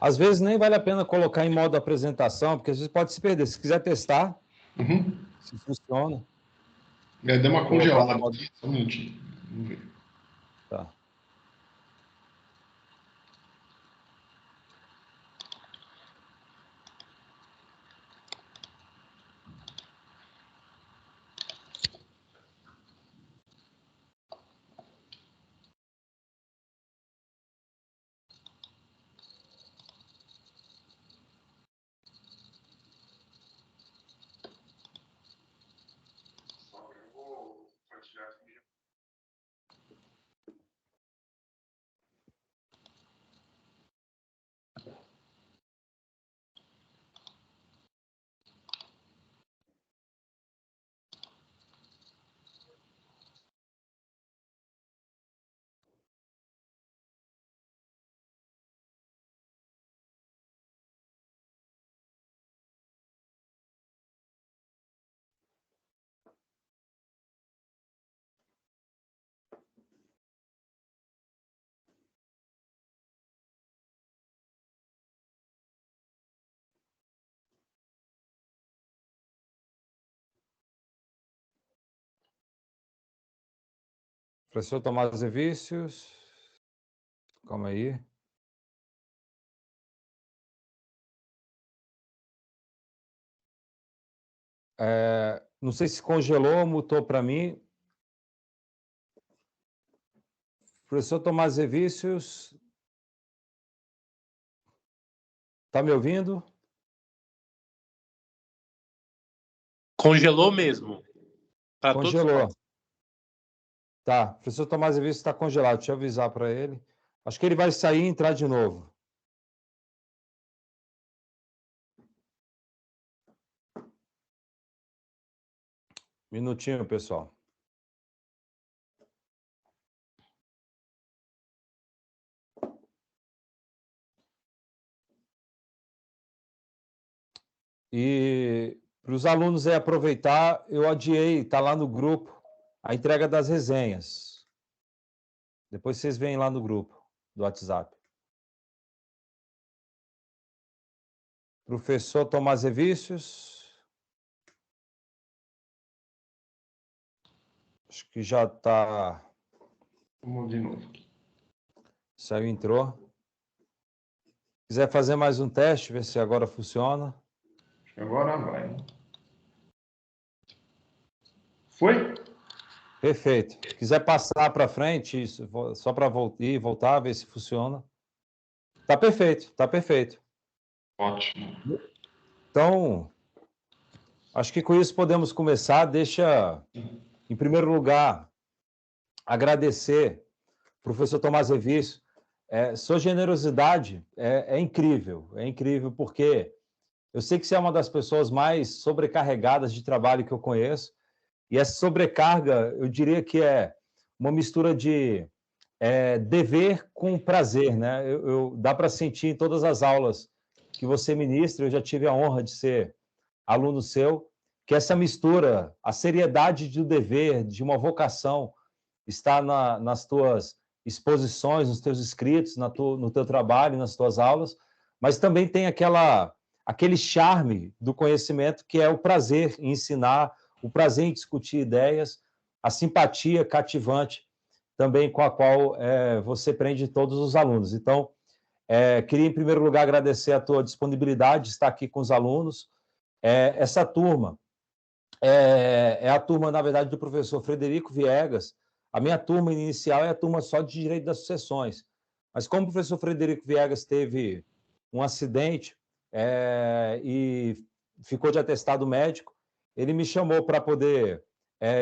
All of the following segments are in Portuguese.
Às vezes nem vale a pena colocar em modo apresentação, porque às vezes pode se perder. Se quiser testar, se funciona. Deu uma congelada aqui, só um minutinho. Vamos ver. Tá. Professor Tomás e Vícios. Calma aí. Não sei se congelou, mutou para mim. Professor Tomás e Vícios. Está me ouvindo? Congelou mesmo. Congelou. Tá, o professor Tomás e Vícios está congelado. Deixa eu avisar para ele. Acho que ele vai sair e entrar de novo. Minutinho, pessoal. E para os alunos aproveitar, eu adiei, está lá no grupo, a entrega das resenhas. Depois vocês veem lá no grupo do WhatsApp. Professor Tomás e Vícios. Acho que já está... Vamos de novo. Saiu, entrou. Quiser fazer mais um teste, ver se agora funciona. Agora vai. Foi? Perfeito. Se quiser passar para frente, isso, só para voltar, ver se funciona. Tá perfeito, tá perfeito. Ótimo. Então, acho que com isso podemos começar. Deixa, em primeiro lugar, agradecer ao professor Tomás e Vícios. Sua generosidade é incrível, porque eu sei que você é uma das pessoas mais sobrecarregadas de trabalho que eu conheço, e essa sobrecarga, eu diria que é uma mistura de dever com prazer, né? Dá para sentir em todas as aulas que você ministra, eu já tive a honra de ser aluno seu, que essa mistura, a seriedade do dever, de uma vocação, está nas tuas exposições, nos teus escritos, no teu trabalho, nas tuas aulas, mas também tem aquele charme do conhecimento que é o prazer em ensinar, o prazer em discutir ideias, a simpatia cativante também com a qual você prende todos os alunos. Então, queria, em primeiro lugar, agradecer a tua disponibilidade de estar aqui com os alunos. Essa turma é a turma, na verdade, do professor Frederico Viegas. A minha turma inicial é a turma só de Direito das Sucessões. Mas como o professor Frederico Viegas teve um acidente e ficou de atestado médico, ele me chamou para poder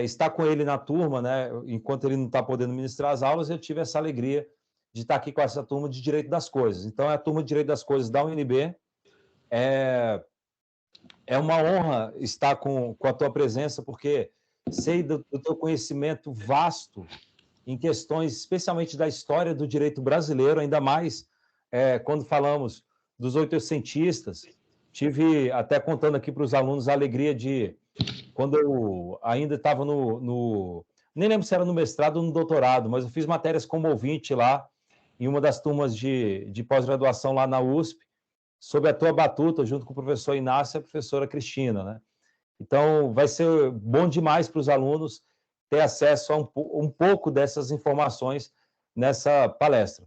estar com ele na turma, né? Enquanto ele não está podendo ministrar as aulas, eu tive essa alegria de estar aqui com essa turma de Direito das Coisas. Então, é a turma de Direito das Coisas da UNB. É uma honra estar com a tua presença, porque sei do teu conhecimento vasto em questões, especialmente da história do direito brasileiro, ainda mais quando falamos dos oitocentistas. Tive, até contando aqui para os alunos, a alegria de, quando eu ainda estava nem lembro se era no mestrado ou no doutorado, mas eu fiz matérias como ouvinte lá, em uma das turmas de pós-graduação lá na USP, sob a tua batuta, junto com o professor Inácio e a professora Cristina, né? Então, vai ser bom demais para os alunos ter acesso a um pouco dessas informações nessa palestra.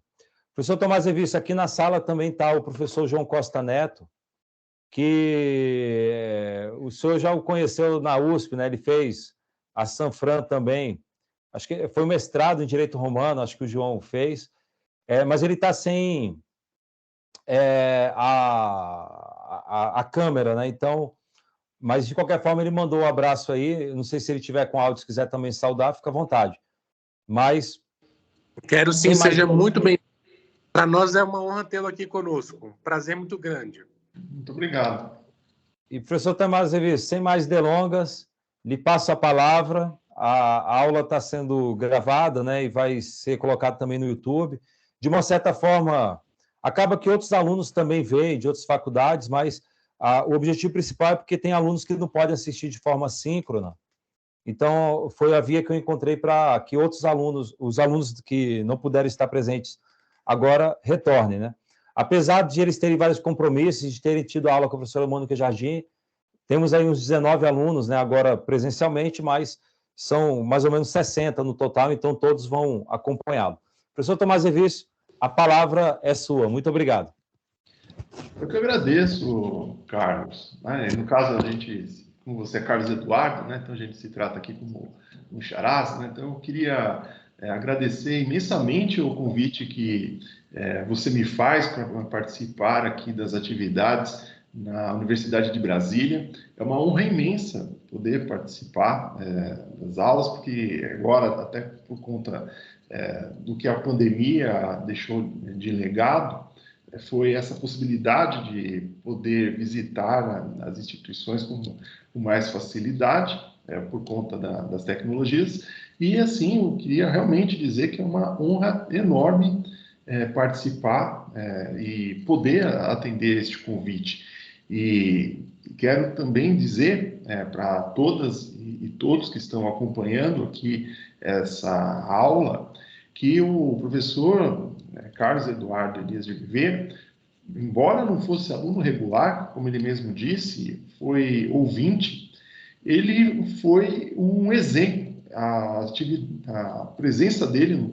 Professor Tomás Evício, aqui na sala também está o professor João Costa Neto, que o senhor já o conheceu na USP, né? Ele fez a Sanfran também, acho que foi um mestrado em Direito Romano, acho que o João fez, mas ele está sem a câmera, né? Então, mas de qualquer forma ele mandou um abraço aí, não sei se ele tiver com áudio, se quiser também saudar, fica à vontade. Mas... Quero sim, seja muito bem. Para nós é uma honra tê-lo aqui conosco, prazer muito grande. Muito obrigado. E professor Tomás Evício, sem mais delongas, lhe passo a palavra, a aula está sendo gravada, né, e vai ser colocada também no YouTube. De uma certa forma, acaba que outros alunos também veem, de outras faculdades, mas o objetivo principal é porque tem alunos que não podem assistir de forma síncrona. Então, foi a via que eu encontrei para que outros alunos, os alunos que não puderam estar presentes agora, retornem, né? Apesar de eles terem vários compromissos, de terem tido aula com a professora Mônica Jardim, temos aí uns 19 alunos, né, agora presencialmente, mas são mais ou menos 60 no total, então todos vão acompanhá-lo. Professor Tomás Evício, a palavra é sua. Muito obrigado. Eu que agradeço, Carlos. No caso, como você é Carlos Eduardo, né, então a gente se trata aqui como um xarás, né, então eu queria agradecer imensamente o convite que você me faz para participar aqui das atividades na Universidade de Brasília. É uma honra imensa poder participar das aulas, porque agora, até por conta do que a pandemia deixou de legado, foi essa possibilidade de poder visitar as instituições com mais facilidade, por conta das tecnologias. E, assim, eu queria realmente dizer que é uma honra enorme participar e poder atender este convite. E quero também dizer para todas e todos que estão acompanhando aqui essa aula, que o professor Carlos Eduardo Elias de Oliveira, embora não fosse aluno regular, como ele mesmo disse, foi ouvinte, ele foi um exemplo. A presença dele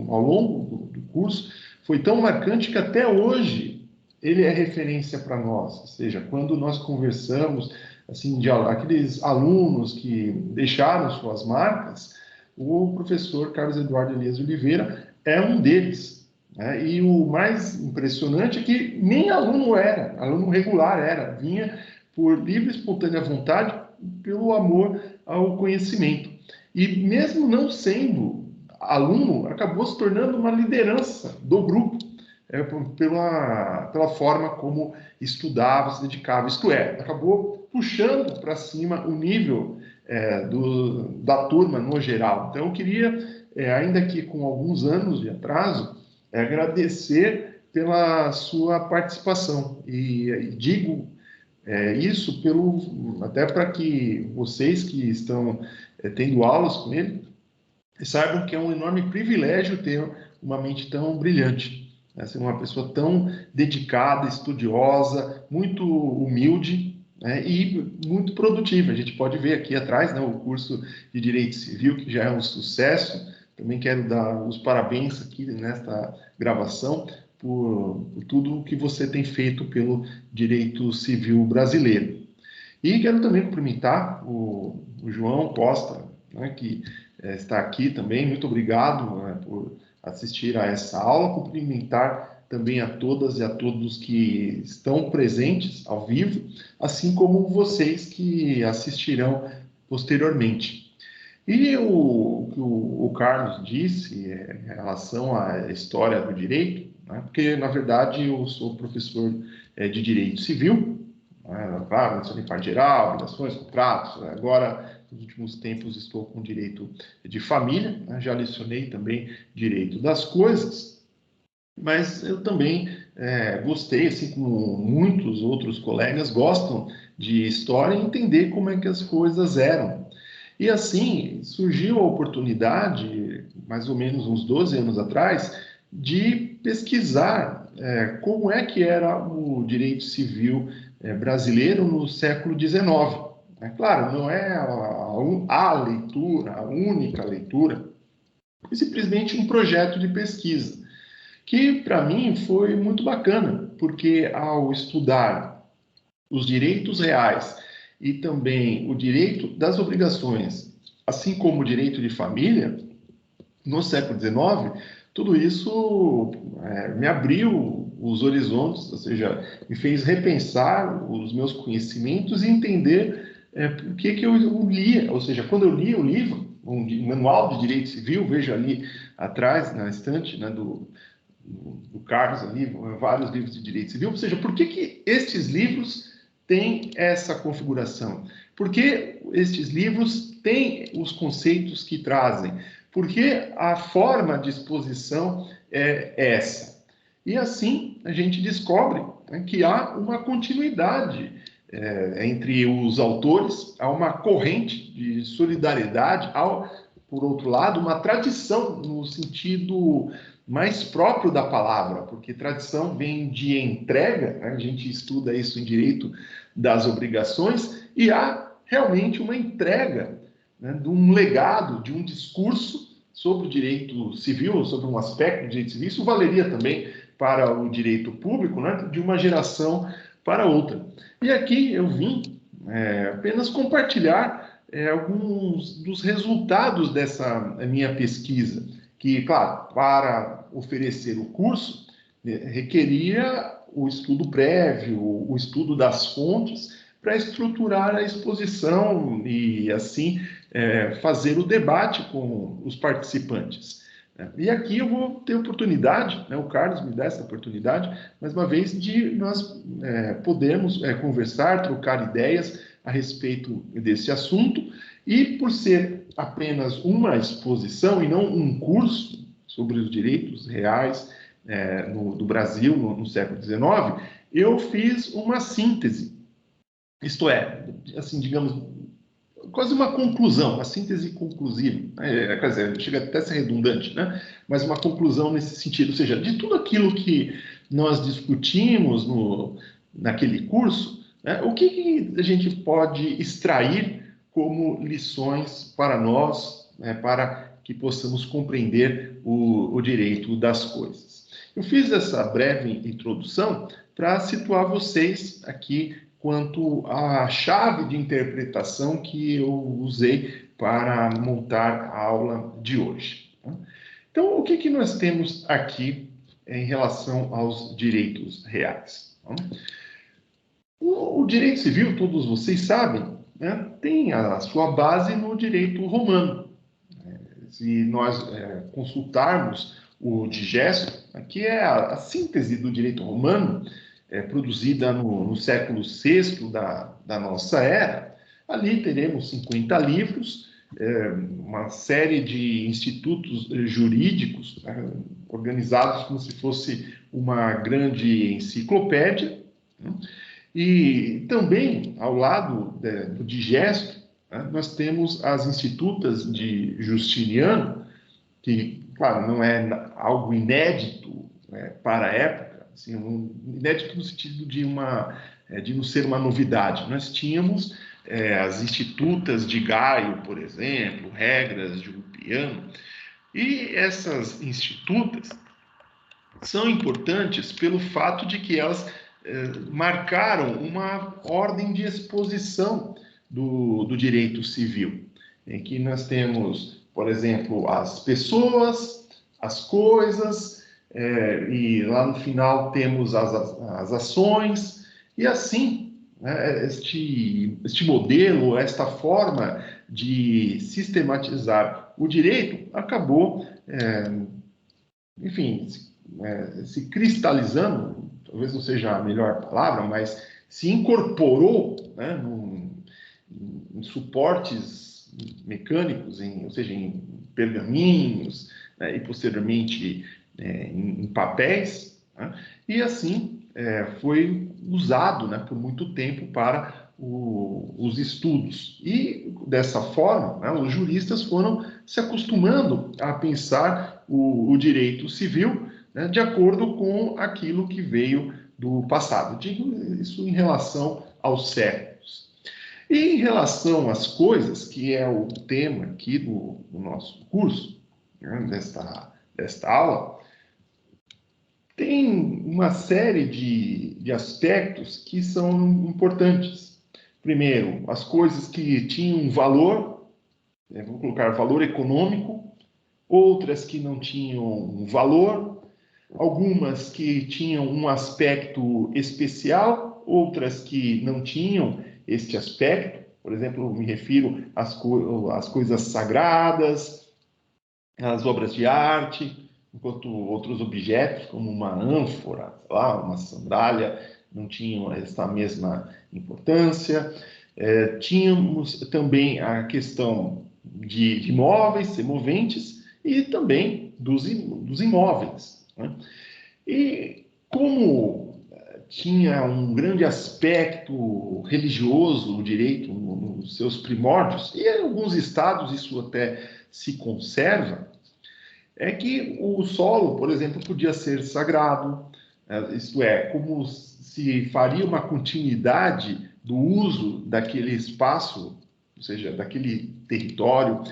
ao longo do curso foi tão marcante que até hoje ele é referência para nós. Ou seja, quando nós conversamos, assim, aqueles alunos que deixaram suas marcas, o professor Carlos Eduardo Elias de Oliveira é um deles. Né? E o mais impressionante é que nem aluno regular era, vinha por livre e espontânea vontade, pelo amor ao conhecimento. E mesmo não sendo aluno, acabou se tornando uma liderança do grupo, pela forma como estudava, se dedicava. Isto é, acabou puxando para cima o nível da turma no geral. Então, eu queria, ainda que com alguns anos de atraso, agradecer pela sua participação. E digo isso até para que vocês que estão tendo aulas com ele saibam que é um enorme privilégio ter uma mente tão brilhante, né? Ser uma pessoa tão dedicada, estudiosa, muito humilde, né? E muito produtiva. A gente pode ver aqui atrás, né, o curso de Direito Civil, que já é um sucesso. Também quero dar os parabéns aqui nesta gravação por tudo que você tem feito pelo direito civil brasileiro. E quero também cumprimentar o João Costa, né, que está aqui também. Muito obrigado, né, por assistir a essa aula. Cumprimentar também a todas e a todos que estão presentes ao vivo, assim como vocês que assistirão posteriormente. E o Carlos disse em relação à história do direito, né, porque, na verdade, eu sou professor de Direito Civil, claro, em parte geral, obrigações, contratos. Agora, nos últimos tempos, estou com direito de família, né? Já lecionei também direito das coisas, mas eu também gostei, assim como muitos outros colegas gostam de história, e entender como é que as coisas eram. E assim, surgiu a oportunidade, mais ou menos uns 12 anos atrás, de pesquisar como é que era o direito civil brasileiro no século XIX. É claro, não é a leitura, a única leitura, é simplesmente um projeto de pesquisa, que para mim foi muito bacana, porque ao estudar os direitos reais e também o direito das obrigações, assim como o direito de família, no século XIX, tudo isso me abriu os horizontes, ou seja, me fez repensar os meus conhecimentos e entender por que eu lia. Ou seja, quando eu li o livro, um manual de direito civil, vejo ali atrás, na estante, né, do Carlos, ali, vários livros de direito civil. Ou seja, por que estes livros têm essa configuração? Por que estes livros têm os conceitos que trazem? Porque a forma de exposição é essa. E assim a gente descobre, né, que há uma continuidade entre os autores, há uma corrente de solidariedade, há, por outro lado, uma tradição no sentido mais próprio da palavra, porque tradição vem de entrega, né? A gente estuda isso em direito das obrigações, e há realmente uma entrega, né, de um legado, de um discurso sobre o direito civil, sobre um aspecto do direito civil. Isso valeria também para o direito público, né, de uma geração para outra. E aqui eu vim apenas compartilhar alguns dos resultados dessa minha pesquisa, que, claro, para oferecer o curso, requeria o estudo prévio, o estudo das fontes, para estruturar a exposição e, assim, fazer o debate com os participantes. E aqui eu vou ter oportunidade, né, o Carlos me dá essa oportunidade, mais uma vez, de nós podermos conversar, trocar ideias a respeito desse assunto, e por ser apenas uma exposição e não um curso sobre os direitos reais do Brasil no século XIX, eu fiz uma síntese. Isto é, assim, digamos, quase uma conclusão, uma síntese conclusiva. Quer dizer, chega até a ser redundante, né? Mas uma conclusão nesse sentido. Ou seja, de tudo aquilo que nós discutimos naquele curso, né, o que a gente pode extrair como lições para nós, né, para que possamos compreender o direito das coisas. Eu fiz essa breve introdução para situar vocês aqui quanto à chave de interpretação que eu usei para montar a aula de hoje. Então, o que nós temos aqui em relação aos direitos reais? O direito civil, todos vocês sabem, né, tem a sua base no direito romano. Se nós consultarmos o Digesto, que é a síntese do direito romano, produzida no século VI da nossa era, ali teremos 50 livros, uma série de institutos jurídicos, organizados como se fosse uma grande enciclopédia, né? E também, ao lado do Digesto, né, nós temos as Institutas de Justiniano, que, claro, não é algo inédito, né, para a época, assim, inédito no sentido de não ser uma novidade. Nós tínhamos as Institutas de Gaio, por exemplo, Regras de Ulpiano, e essas institutas são importantes pelo fato de que elas marcaram uma ordem de exposição do direito civil, em que nós temos, por exemplo, as pessoas, as coisas, e lá no final temos as ações, e assim, né, este modelo, esta forma de sistematizar o direito acabou, enfim, se cristalizando, talvez não seja a melhor palavra, mas se incorporou, né, em suportes mecânicos, ou seja, em pergaminhos, né, e posteriormente em papéis, né, e assim foi usado, né, por muito tempo para os estudos. E dessa forma, né, os juristas foram se acostumando a pensar o direito civil né, de acordo com aquilo que veio do passado. Digo isso em relação aos séculos. E em relação às coisas, que é o tema aqui do nosso curso, né, desta aula, tem uma série de aspectos que são importantes. Primeiro, as coisas que tinham valor, né, vamos colocar valor econômico, outras que não tinham valor, algumas que tinham um aspecto especial, outras que não tinham este aspecto. Por exemplo, me refiro às coisas sagradas, às obras de arte, enquanto outros objetos, como uma ânfora, sei lá, uma sandália, não tinham essa mesma importância. Tínhamos também a questão de imóveis, semoventes, e também dos imóveis, né? E como tinha um grande aspecto religioso, o direito, nos seus primórdios, e em alguns estados isso até se conserva, é que o solo, por exemplo, podia ser sagrado, isto é, como se faria uma continuidade do uso daquele espaço, ou seja, daquele território.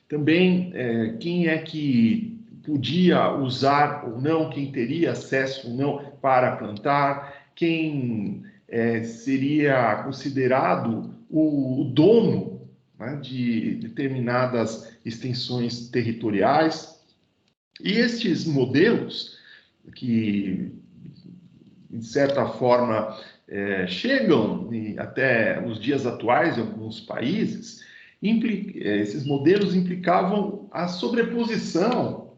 Também, quem é que podia usar ou não, quem teria acesso ou não para plantar, quem seria considerado o dono, né, de determinadas extensões territoriais. E estes modelos, que de certa forma chegam até os dias atuais em alguns países, esses modelos implicavam a sobreposição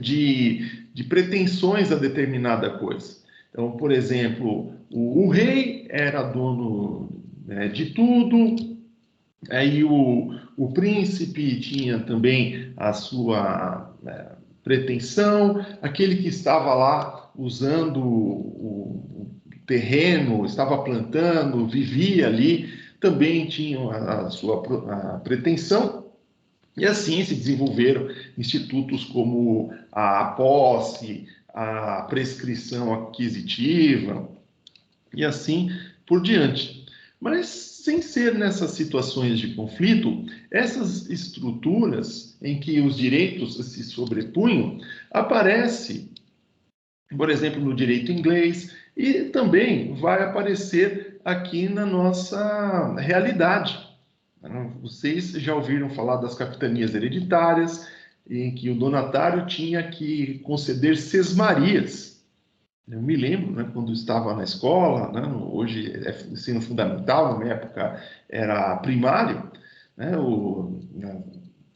de pretensões a determinada coisa. Então, por exemplo, o rei era dono, né, de tudo, aí o príncipe tinha também a sua pretensão, aquele que estava lá usando o terreno, estava plantando, vivia ali, também tinha a sua pretensão, e assim se desenvolveram institutos como a posse, a prescrição aquisitiva, e assim por diante. Mas, sem ser nessas situações de conflito, essas estruturas em que os direitos se sobrepunham, aparece, por exemplo, no direito inglês, e também vai aparecer aqui na nossa realidade. Vocês já ouviram falar das capitanias hereditárias, em que o donatário tinha que conceder sesmarias. Eu me lembro, né, quando estava na escola, né, hoje é ensino fundamental, na minha época era primário, né,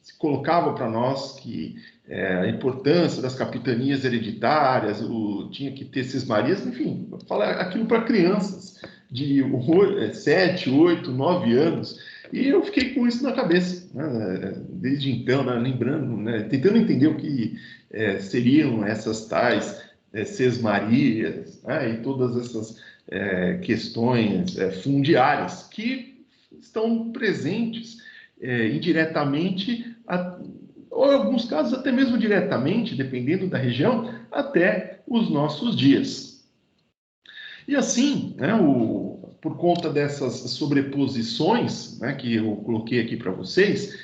se colocava para nós que a importância das capitanias hereditárias, tinha que ter sesmarias, enfim, falar aquilo para crianças de 7, 8, 9 anos, e eu fiquei com isso na cabeça, né, desde então, né, lembrando, né, tentando entender o que seriam essas tais sesmarias, né, e todas essas questões fundiárias que estão presentes indiretamente, ou em alguns casos até mesmo diretamente, dependendo da região, até os nossos dias. E assim, né, por conta dessas sobreposições, né, que eu coloquei aqui para vocês,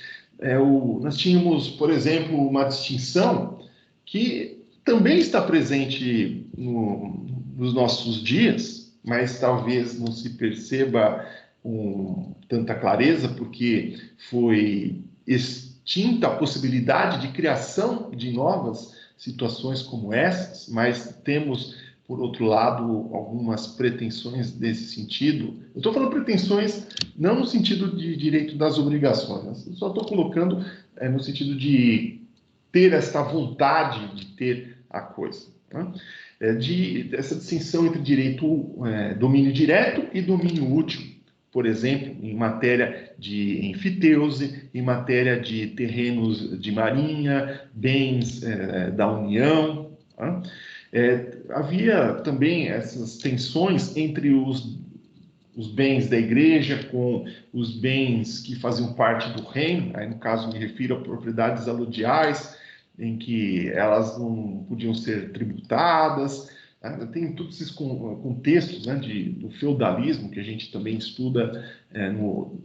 nós tínhamos, por exemplo, uma distinção que também está presente nos nossos dias, mas talvez não se perceba com tanta clareza, porque foi extinta a possibilidade de criação de novas situações como essas, mas temos, por outro lado, algumas pretensões desse sentido. Eu estou falando pretensões não no sentido de direito das obrigações, eu só estou colocando no sentido de ter esta vontade de ter a coisa, né? Essa distinção entre domínio direto e domínio útil, por exemplo, em matéria de enfiteuse, em matéria de terrenos de marinha, bens da União, né? Havia também essas tensões entre os bens da igreja com os bens que faziam parte do reino, aí no caso me refiro a propriedades aludiais, em que elas não podiam ser tributadas. Tem todos esses contextos, né, do feudalismo que a gente também estuda,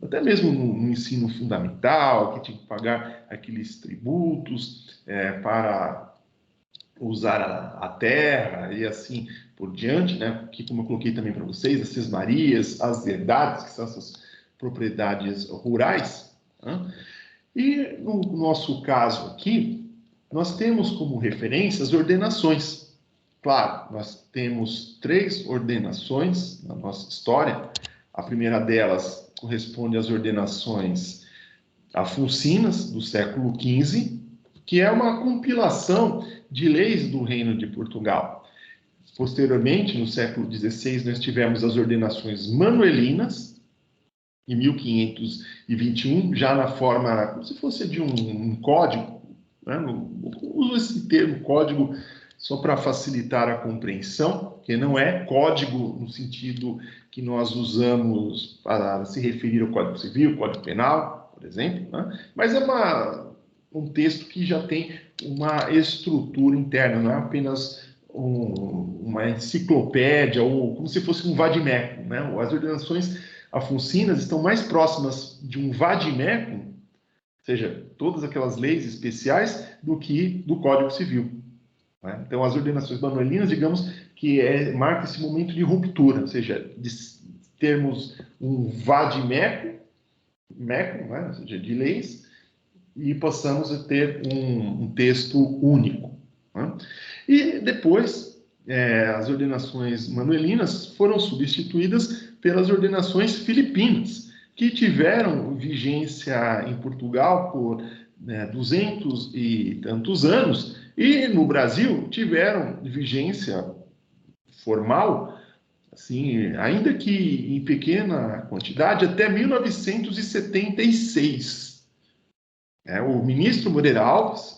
até mesmo no ensino fundamental, que tinha que pagar aqueles tributos para usar a terra e assim por diante, né? Que, como eu coloquei também para vocês, as sesmarias, as herdades, que são essas propriedades rurais. Né? E no nosso caso aqui, nós temos como referência as ordenações. Claro, nós temos 3 ordenações na nossa história. A primeira delas corresponde às ordenações afonsinas, do século XV, que é uma compilação de leis do Reino de Portugal. Posteriormente, no século XVI, nós tivemos as ordenações manuelinas, em 1521, já na forma, como se fosse de um código, né? Uso esse termo código só para facilitar a compreensão, que não é código no sentido que nós usamos para se referir ao Código Civil, Código Penal, por exemplo, né? Mas é um texto que já tem uma estrutura interna, não é apenas uma enciclopédia ou como se fosse um vade-mecum, né? As ordenações afonsinas estão mais próximas de um vade-mecum, ou seja, todas aquelas leis especiais, do que do Código Civil. Né? Então, as ordenações manuelinas, digamos que marca esse momento de ruptura, ou seja, de termos um vade-mecum, né? Ou seja, de leis, e passamos a ter um texto único. Né? E depois, as ordenações manuelinas foram substituídas pelas ordenações filipinas, que tiveram vigência em Portugal por 200 e tantos anos, e no Brasil tiveram vigência formal, assim, ainda que em pequena quantidade, até 1976. O ministro Moreira Alves,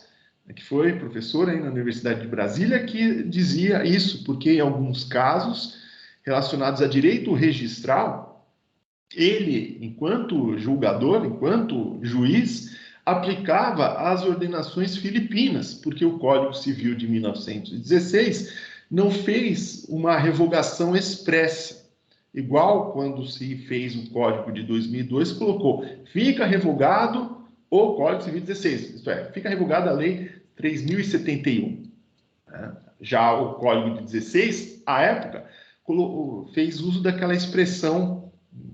que foi professor aí na Universidade de Brasília, que dizia isso, porque em alguns casos relacionados a direito registral, ele, enquanto julgador, enquanto juiz, aplicava as ordenações filipinas, porque o Código Civil de 1916 não fez uma revogação expressa, igual quando se fez o Código de 2002, colocou, fica revogado o Código Civil 16, isto é, fica revogada a Lei 3.071. Já o Código de 16, à época, fez uso daquela expressão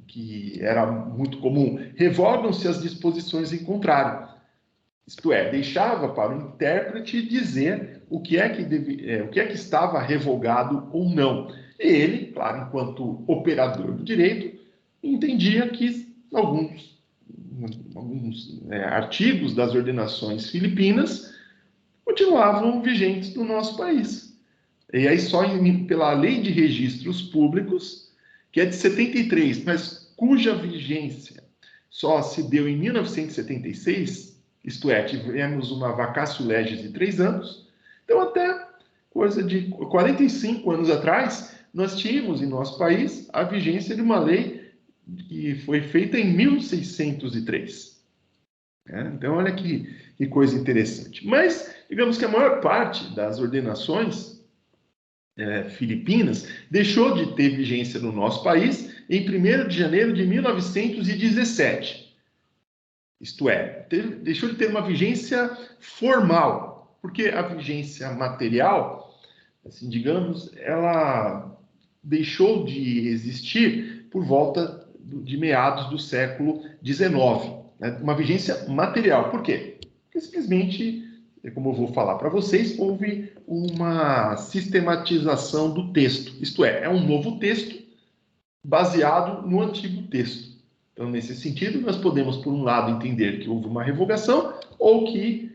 que era muito comum, revogam-se as disposições em contrário. Isto é, deixava para o intérprete dizer o que é que estava revogado ou não. E ele, claro, enquanto operador do direito, entendia que alguns artigos das ordenações filipinas continuavam vigentes no nosso país. E aí só pela Lei de Registros Públicos, que é de 73, mas cuja vigência só se deu em 1976, isto é, tivemos uma vacatio legis de 3 anos, então até coisa de 45 anos atrás, nós tínhamos em nosso país a vigência de uma lei que foi feita em 1603. Então, olha que coisa interessante. Mas, digamos que a maior parte das ordenações filipinas deixou de ter vigência no nosso país em 1º de janeiro de 1917. Isto é, deixou de ter uma vigência formal, porque a vigência material, assim, digamos, ela deixou de existir por volta de meados do século XIX, né? Uma vigência material. Por quê? Porque simplesmente, como eu vou falar para vocês, houve uma sistematização do texto. Isto é um novo texto baseado no antigo texto. Então, nesse sentido, nós podemos, por um lado, entender que houve uma revogação ou que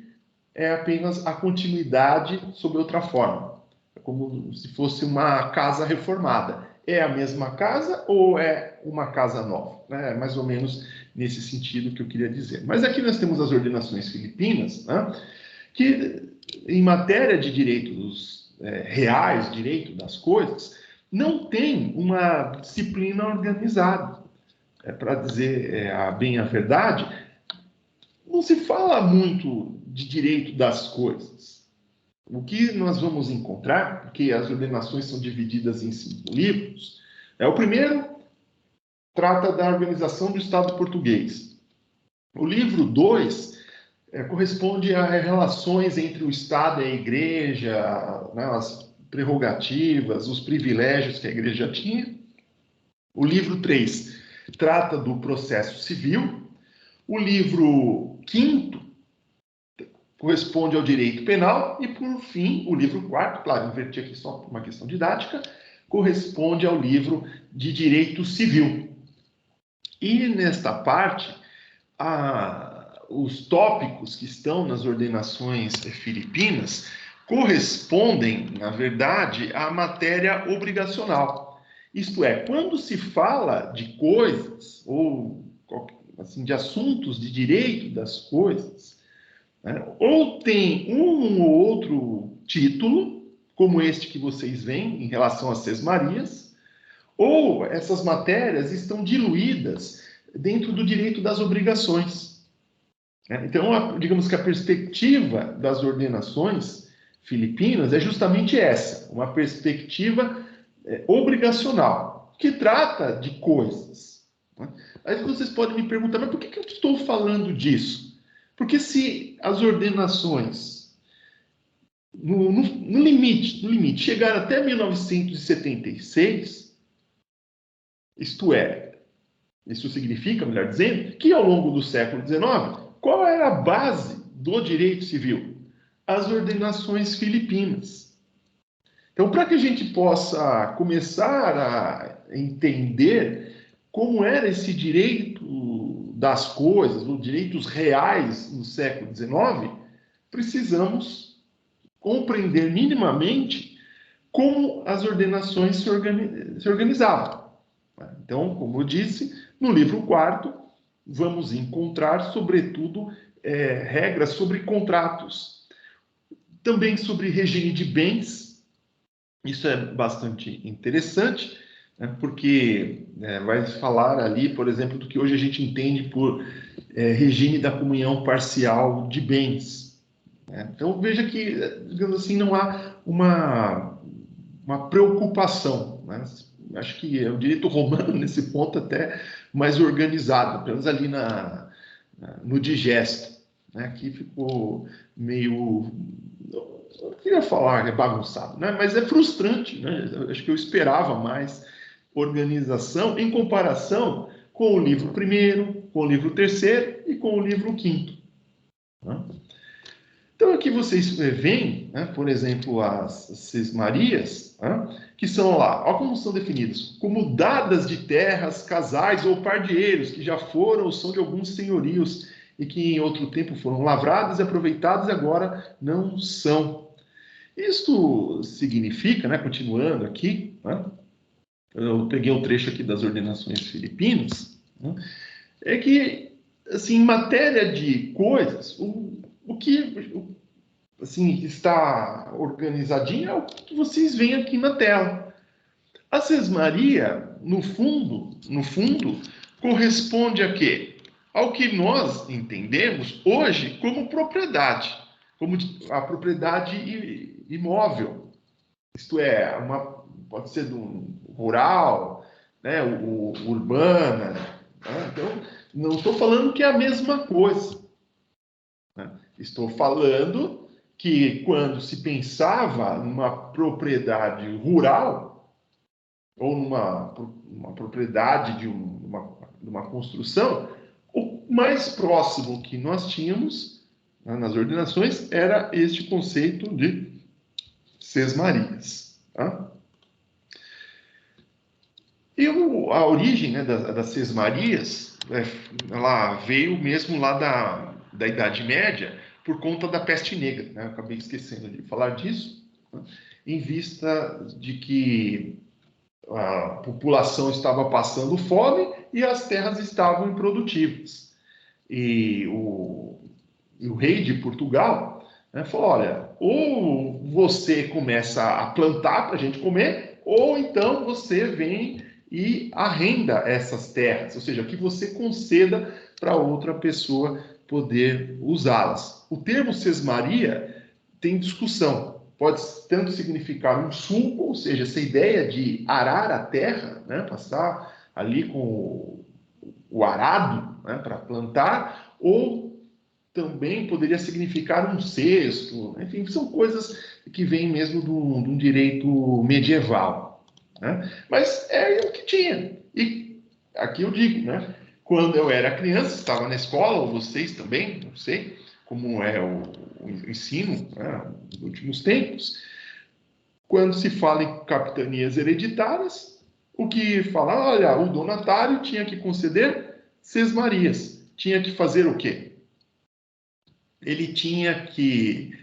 é apenas a continuidade sob outra forma. É como se fosse uma casa reformada. É a mesma casa ou é uma casa nova? É mais ou menos nesse sentido que eu queria dizer. Mas aqui nós temos as ordenações filipinas, né, que, em matéria de direitos reais, direito das coisas, não tem uma disciplina organizada. Para dizer bem a verdade, não se fala muito de direito das coisas. O que nós vamos encontrar, porque as ordenações são divididas em 5 livros, o primeiro trata da organização do Estado português. O livro 2 corresponde a relações entre o Estado e a Igreja, né, as prerrogativas, os privilégios que a Igreja tinha. O livro 3 trata do processo civil. O livro 5º corresponde ao direito penal. E, por fim, o livro 4º, claro, inverti aqui só por uma questão didática, corresponde ao livro de direito civil. E, nesta parte, os tópicos que estão nas ordenações filipinas correspondem, na verdade, à matéria obrigacional. Isto é, quando se fala de coisas, ou assim, de assuntos de direito das coisas, né, ou tem um ou outro título, como este que vocês veem em relação às sesmarias, ou essas matérias estão diluídas dentro do direito das obrigações. Então, digamos que a perspectiva das ordenações filipinas é justamente essa, uma perspectiva obrigacional, que trata de coisas. Aí vocês podem me perguntar, mas por que eu estou falando disso? Porque se as ordenações, no limite, chegaram até 1976, isto é, isso significa, melhor dizendo, que ao longo do século XIX, qual era a base do direito civil? As ordenações filipinas. Então, para que a gente possa começar a entender como era esse direito das coisas, os direitos reais no século XIX, precisamos compreender minimamente como as ordenações se organizavam. Então, como eu disse, no livro 4º, vamos encontrar, sobretudo, regras sobre contratos, também sobre regime de bens. Isso é bastante interessante, né, porque vai falar ali, por exemplo, do que hoje a gente entende por regime da comunhão parcial de bens. Então, veja que, digamos assim, não há uma preocupação, né? Acho que é o direito romano, nesse ponto, até mais organizado, apenas ali no digesto, né? Aqui ficou meio... Eu queria falar que é bagunçado, né? Mas é frustrante, né? Acho que eu esperava mais organização em comparação com o livro 1º, com o livro 3º e com o livro 5º. Né? Então, aqui vocês veem, né, por exemplo, as sesmarias, né, que são lá, olha como são definidas, como dadas de terras, casais ou pardieiros, que já foram ou são de alguns senhorios e que em outro tempo foram lavradas e aproveitadas e agora não são. Isto significa, né, continuando aqui, né, eu peguei um trecho aqui das ordenações filipinas, né, é que, assim, em matéria de coisas, o que assim, está organizadinho é o que vocês veem aqui na tela. A sesmaria, no fundo, corresponde a quê? Ao que nós entendemos hoje como propriedade, como a propriedade imóvel. Isto é, pode ser do rural, né, urbana. Né? Então, não estou falando que é a mesma coisa. Né? Estou falando que quando se pensava numa propriedade rural, ou numa propriedade de uma construção, o mais próximo que nós tínhamos, né, nas ordenações era este conceito de sesmarias. Tá? E a origem, né, das sesmarias, ela veio mesmo lá da Idade Média, por conta da peste negra, né? Eu acabei esquecendo de falar disso, né? Em vista de que a população estava passando fome e as terras estavam improdutivas. E o rei de Portugal, né, falou, olha, ou você começa a plantar para a gente comer, ou então você vem e arrenda essas terras, ou seja, que você conceda para outra pessoa poder usá-las. O termo sesmaria tem discussão. Pode tanto significar um sulco, ou seja, essa ideia de arar a terra, né, passar ali com o arado, né, para plantar, ou também poderia significar um cesto. Enfim, são coisas que vêm mesmo de um direito medieval, né? Mas é o que tinha. E aqui eu digo, né? Quando eu era criança, estava na escola, ou vocês também, não sei como é o ensino, né, nos últimos tempos, quando se fala em capitanias hereditárias, o que fala, olha, o donatário tinha que conceder sesmarias. Tinha que fazer o quê? Ele tinha que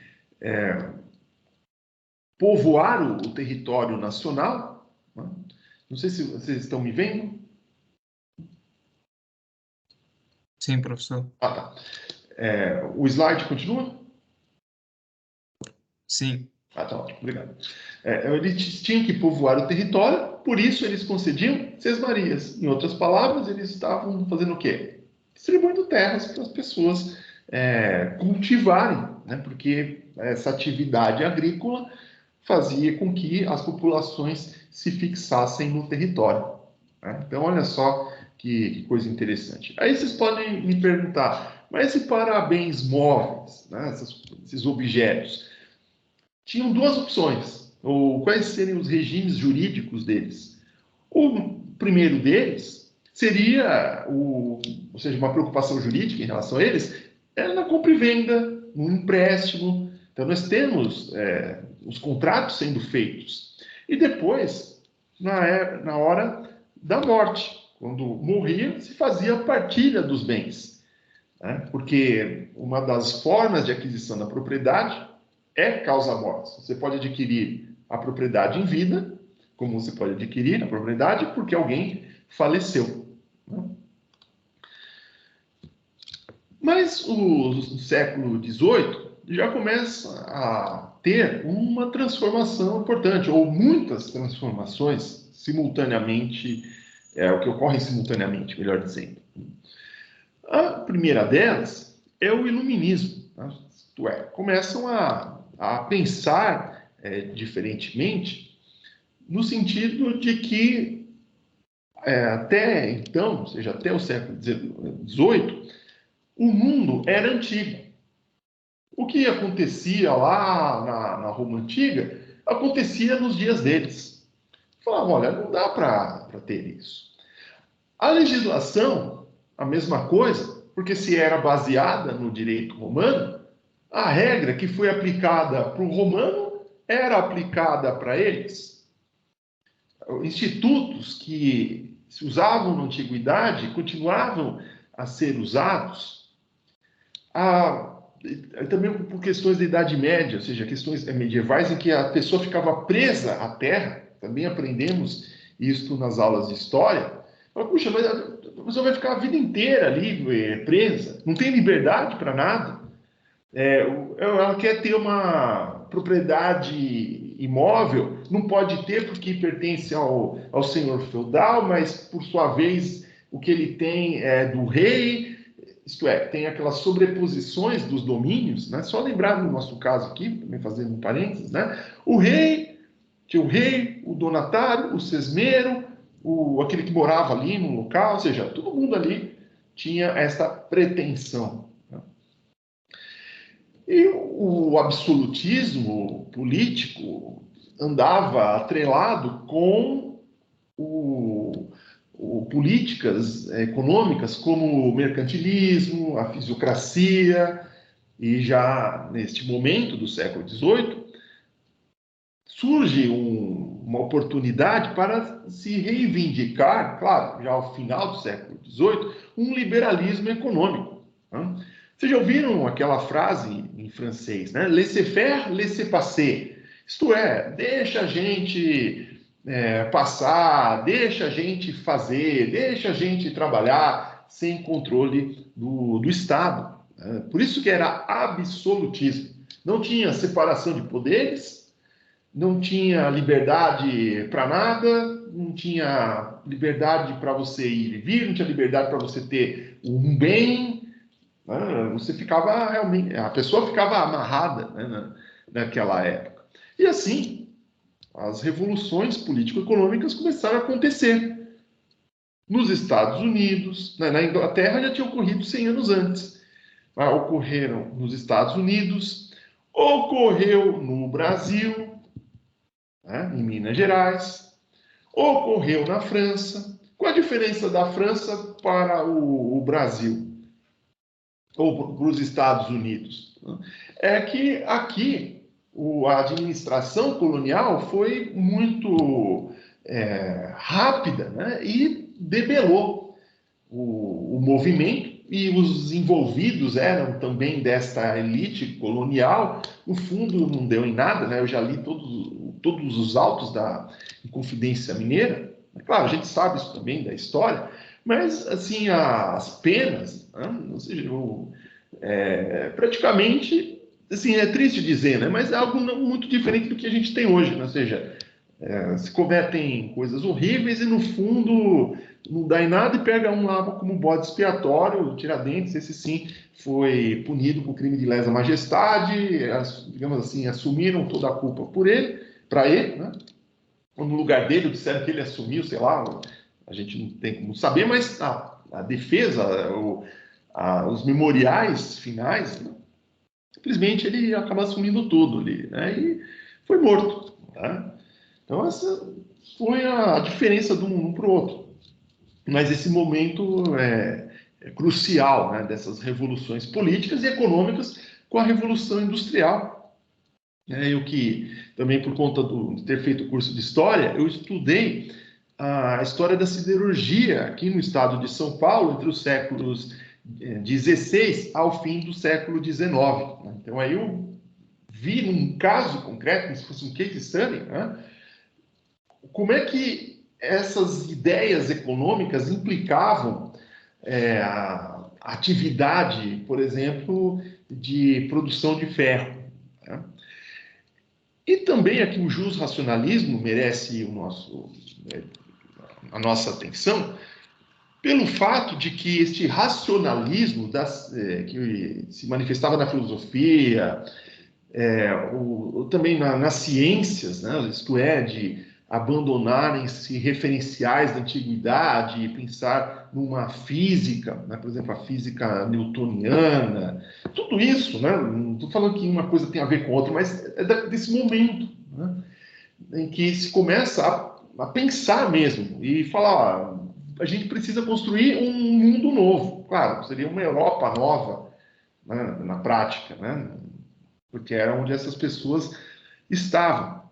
povoar o território nacional, né? Não sei se vocês estão me vendo. Sim, professor. Ah, tá. O slide continua? Sim. Ah, tá ótimo, obrigado. Eles tinham que povoar o território, por isso eles concediam sesmarias. Em outras palavras, eles estavam fazendo o quê? Distribuindo terras para as pessoas cultivarem, né? Porque essa atividade agrícola fazia com que as populações se fixassem no território, né? Então, olha só que coisa interessante. Aí vocês podem me perguntar, mas e para bens móveis, né? Esses objetos? Tinham duas opções, ou quais seriam os regimes jurídicos deles. O primeiro deles seria, ou seja, uma preocupação jurídica em relação a eles, era na compra e venda, no empréstimo. Então, nós temos os contratos sendo feitos. E depois, na hora da morte, quando morria, se fazia a partilha dos bens, né? Porque uma das formas de aquisição da propriedade é causa-morte. Você pode adquirir a propriedade em vida, como você pode adquirir a propriedade porque alguém faleceu, né? Mas o século XVIII já começa a ter uma transformação importante, ou muitas transformações simultaneamente, o que ocorre simultaneamente, melhor dizendo. A primeira delas é o iluminismo, né? Isto é, começam a pensar diferentemente, no sentido de que até então, ou seja, até o século XVIII, o mundo era antigo. O que acontecia lá na Roma Antiga, acontecia nos dias deles. Falavam, olha, não dá para ter isso. A legislação, a mesma coisa, porque se era baseada no direito romano, a regra que foi aplicada para o romano era aplicada para eles. Institutos que se usavam na antiguidade continuavam a ser usados. Também por questões da Idade Média, ou seja, questões medievais em que a pessoa ficava presa à terra. Também aprendemos isso nas aulas de história. Puxa, mas a pessoa vai ficar a vida inteira ali presa, não tem liberdade para nada. Ela quer ter uma propriedade imóvel, não pode ter porque pertence ao senhor feudal, mas por sua vez o que ele tem é do rei, isto é, tem aquelas sobreposições dos domínios, né? Só lembrar no nosso caso aqui, também fazendo um parênteses, né? Tinha o rei, o donatário, o sesmero, aquele que morava ali no local, ou seja, todo mundo ali tinha essa pretensão. E o absolutismo político andava atrelado com políticas econômicas como o mercantilismo, a fisiocracia, e já neste momento do século XVIII surge uma oportunidade para se reivindicar, claro, já ao final do século XVIII, um liberalismo econômico, né? Vocês já ouviram aquela frase em francês, né? Laissez-faire, laissez-passer. Isto é, deixa a gente passar, deixa a gente fazer, deixa a gente trabalhar sem controle do Estado. Né? Por isso que era absolutismo. Não tinha separação de poderes, não tinha liberdade para nada, não tinha liberdade para você ir e vir, não tinha liberdade para você ter um bem, né? Você ficava realmente, a pessoa ficava amarrada, né, naquela época. E assim, as revoluções político-econômicas começaram a acontecer. Nos Estados Unidos, né, na Inglaterra já tinha ocorrido 100 anos antes. Ocorreram nos Estados Unidos, ocorreu no Brasil, né, em Minas Gerais, ocorreu na França. Qual a diferença da França para o Brasil? Ou para os Estados Unidos? É que aqui a administração colonial foi muito rápida, né, e debelou o movimento, e os envolvidos eram também desta elite colonial. No fundo, não deu em nada, né? Eu já li todos os autos da Inconfidência Mineira. Claro, a gente sabe isso também da história, mas, assim, as penas, né? Ou seja, praticamente, assim, é triste dizer, né? Mas é algo não muito diferente do que a gente tem hoje, né? Ou seja, se cometem coisas horríveis e, no fundo, não dá em nada e pega um lá como bode expiatório. O Tiradentes, esse sim, foi punido por crime de lesa majestade, digamos assim, assumiram toda a culpa para ele, né? Ou no lugar dele, disseram que ele assumiu, sei lá, a gente não tem como saber, mas a defesa, os memoriais finais, né? Simplesmente ele acaba assumindo tudo ali, né? E foi morto, tá? Então, essa foi a diferença de um para o outro. Mas esse momento é crucial, né, dessas revoluções políticas e econômicas com a Revolução Industrial. Eu que, também por conta de ter feito o curso de História, eu estudei a história da siderurgia aqui no estado de São Paulo, entre os séculos XVI ao fim do século XIX. Então, aí eu vi num caso concreto, como se fosse um case study, né, como é que essas ideias econômicas implicavam a atividade, por exemplo, de produção de ferro, né? E também aqui o jusracionalismo merece a nossa atenção pelo fato de que este racionalismo que se manifestava na filosofia, também nas ciências, né? Isto é, de abandonarem-se referenciais da antiguidade e pensar numa física, né? Por exemplo, a física newtoniana, tudo isso, né? Não estou falando que uma coisa tem a ver com outra, mas é desse momento, né, em que se começa a pensar mesmo e falar, a gente precisa construir um mundo novo. Claro, seria uma Europa nova, né, na prática, né? Porque era onde essas pessoas estavam.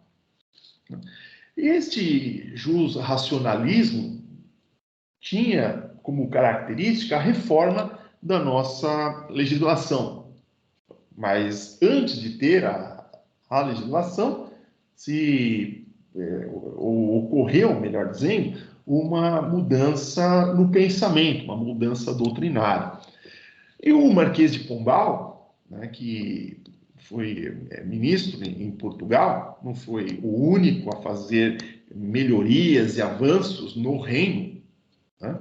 E este jusracionalismo tinha como característica a reforma da nossa legislação. Mas antes de ter a legislação, ocorreu, melhor dizendo, uma mudança no pensamento, uma mudança doutrinária. E o Marquês de Pombal, né, que foi ministro em Portugal, não foi o único a fazer melhorias e avanços no reino, né?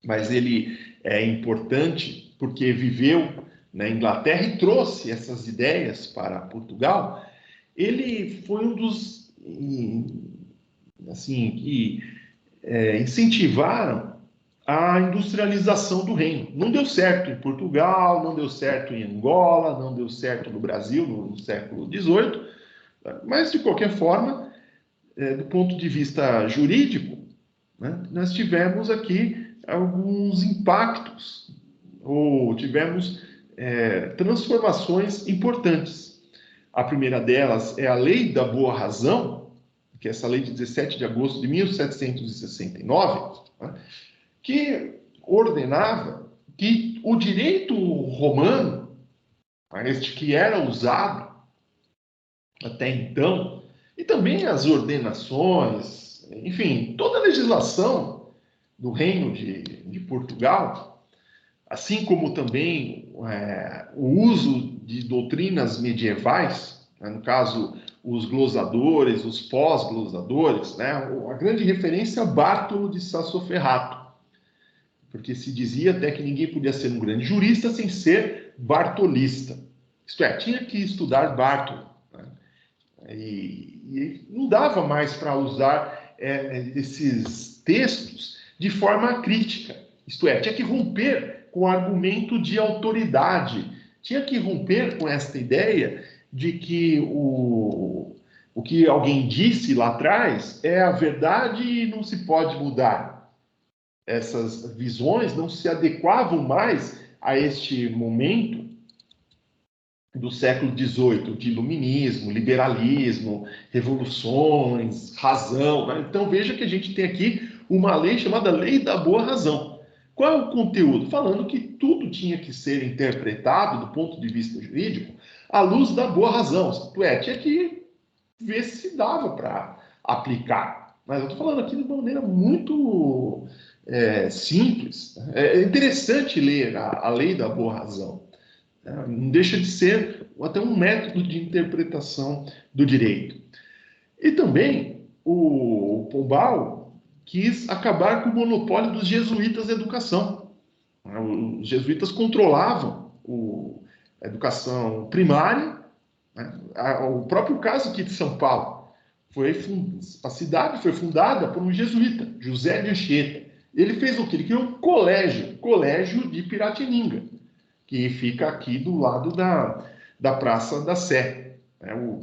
Mas ele é importante porque viveu na Inglaterra e trouxe essas ideias para Portugal. Ele foi um dos, assim, que incentivaram a industrialização do reino. Não deu certo em Portugal, não deu certo em Angola, não deu certo no Brasil no século XVIII, mas, de qualquer forma, do ponto de vista jurídico, né, nós tivemos aqui alguns impactos, ou tivemos transformações importantes. A primeira delas é a Lei da Boa Razão, que é essa lei de 17 de agosto de 1769, né, que ordenava que o direito romano, este que era usado até então, e também as ordenações, enfim, toda a legislação do Reino de Portugal, assim como também o uso de doutrinas medievais, né, no caso, os glosadores, os pós-glosadores, né, a grande referência é Bartolo de Sassoferrato, porque se dizia até que ninguém podia ser um grande jurista sem ser bartolista. Isto é, tinha que estudar Bartolo. Né? E não dava mais para usar esses textos de forma crítica. Isto é, tinha que romper com o argumento de autoridade, tinha que romper com esta ideia de que o que alguém disse lá atrás é a verdade e não se pode mudar. Essas visões não se adequavam mais a este momento do século XVIII, de iluminismo, liberalismo, revoluções, razão. Né? Então veja que a gente tem aqui uma lei chamada Lei da Boa Razão. Qual é o conteúdo? Falando que tudo tinha que ser interpretado, do ponto de vista jurídico, à luz da boa razão. Isto é, tinha que ver se dava para aplicar. Mas eu estou falando aqui de uma maneira muito simples. É interessante ler a Lei da Boa Razão. Não deixa de ser até um método de interpretação do direito. E também o Pombal quis acabar com o monopólio dos jesuítas da educação. Os jesuítas controlavam a educação primária. Né? O próprio caso aqui de São Paulo, a cidade foi fundada por um jesuíta, José de Anchieta. Ele fez o quê? Ele criou um colégio de Piratininga, que fica aqui do lado da Praça da Sé.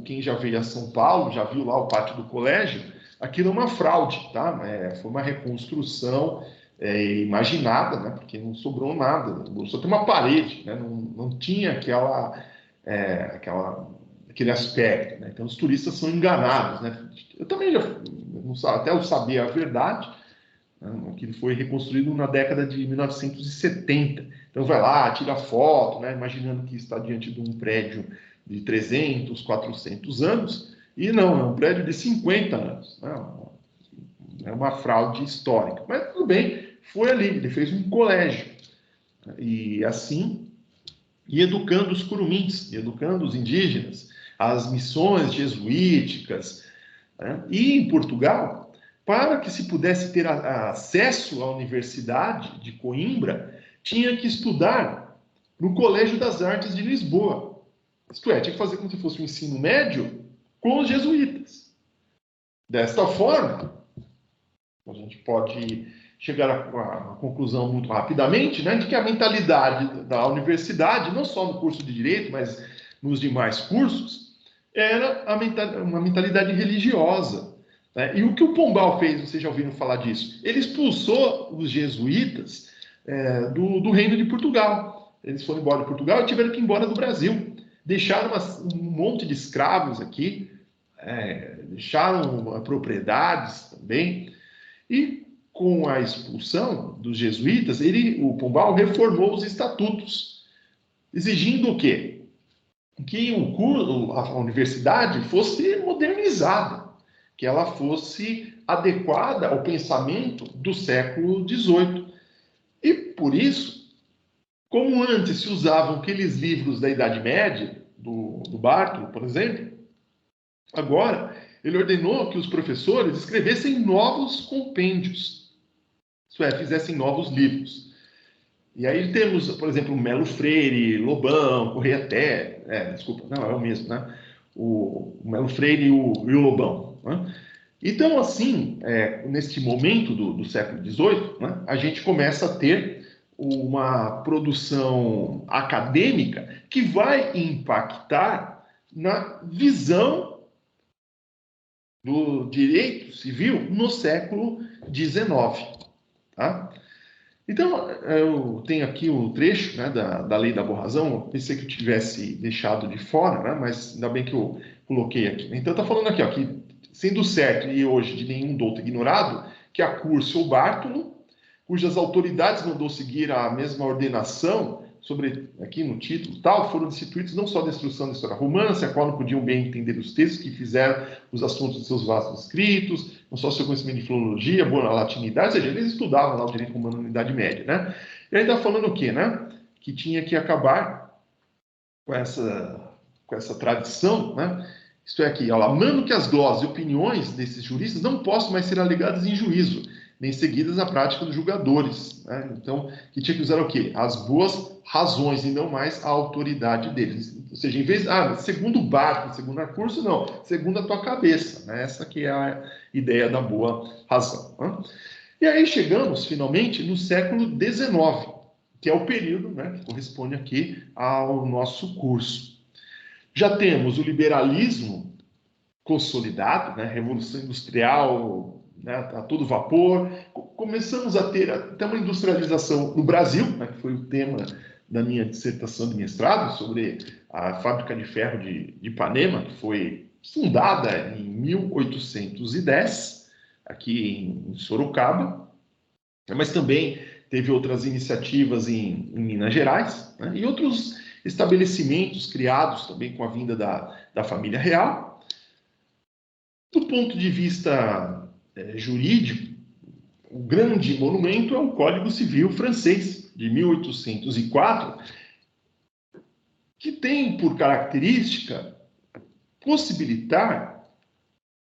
Quem já veio a São Paulo, já viu lá o pátio do colégio, aquilo é uma fraude, tá? Foi uma reconstrução imaginada, né? Porque não sobrou nada, só tem uma parede, né? Não tinha aquele aspecto, né? Então os turistas são enganados, né? Eu também até eu sabia a verdade, né? Que ele foi reconstruído na década de 1970. Então vai lá, tira foto, né? Imaginando que está diante de um prédio de 300, 400 anos, e não, é um prédio de 50 anos. Né? É uma fraude histórica. Mas tudo bem, foi ali, ele fez um colégio. E assim, e educando os curumins, educando os indígenas, as missões jesuíticas. Né? E em Portugal, para que se pudesse ter acesso à Universidade de Coimbra, tinha que estudar no Colégio das Artes de Lisboa. Isto é, tinha que fazer como se fosse um ensino médio com os jesuítas. Desta forma, a gente pode chegar a uma conclusão muito rapidamente, né, de que a mentalidade da universidade, não só no curso de Direito, mas nos demais cursos, era uma mentalidade religiosa. Né? E o que o Pombal fez, vocês já ouviram falar disso? Ele expulsou os jesuítas do Reino de Portugal. Eles foram embora de Portugal e tiveram que ir embora do Brasil. Deixaram um monte de escravos aqui, deixaram propriedades também. E com a expulsão dos jesuítas, o Pombal reformou os estatutos, exigindo o quê? Que a universidade fosse modernizada, que ela fosse adequada ao pensamento do século XVIII. E, por isso, como antes se usavam aqueles livros da Idade Média, do Bartolo, por exemplo, agora ele ordenou que os professores escrevessem novos compêndios, isto é, fizessem novos livros. E aí temos, por exemplo, Melo Freire, Lobão, Correia Té, desculpa, não, é o mesmo, né? O Melo Freire e o Lobão. Né? Então, assim, neste momento do século XVIII, né, a gente começa a ter uma produção acadêmica que vai impactar na visão do direito civil no século XIX. Tá? Então, eu tenho aqui um trecho, né, da Lei da Boa Razão. Eu pensei que eu tivesse deixado de fora, né, mas ainda bem que eu coloquei aqui. Então, está falando aqui, ó, que sendo certo e hoje de nenhum douto ignorado, que a Curcio Bartolo, cujas autoridades mandou seguir a mesma ordenação, aqui no título, tal, foram destituídos não só da instrução da história romântica, a qual não podiam bem entender os textos que fizeram os assuntos de seus vastos escritos, não só seu conhecimento de filologia, boa latinidade, ou seja, eles estudavam lá o direito romano na Idade Média, né? E aí está falando o quê, né? Que tinha que acabar com essa tradição, né? Isto é aqui, ó, amando que as glosas e opiniões desses juristas não possam mais ser alegadas em juízo, nem seguidas na prática dos julgadores, né? Então, que tinha que usar o quê? As boas razões e não mais a autoridade deles. Ou seja, em vez segundo o barco, segundo o recurso, não, segundo a tua cabeça, né? Essa que é a ideia da boa razão, né? E aí chegamos, finalmente, no século XIX, que é o período, né, que corresponde aqui ao nosso curso. Já temos o liberalismo consolidado, né, Revolução Industrial, né, a todo vapor. Começamos a ter até uma industrialização no Brasil, né, que foi o tema da minha dissertação de mestrado, sobre a fábrica de ferro de Ipanema, que foi fundada em 1810, aqui em Sorocaba, mas também teve outras iniciativas em Minas Gerais, né, e outros estabelecimentos criados também com a vinda da família real. Do ponto de vista jurídico, o grande monumento é o Código Civil francês, de 1804, que tem por característica possibilitar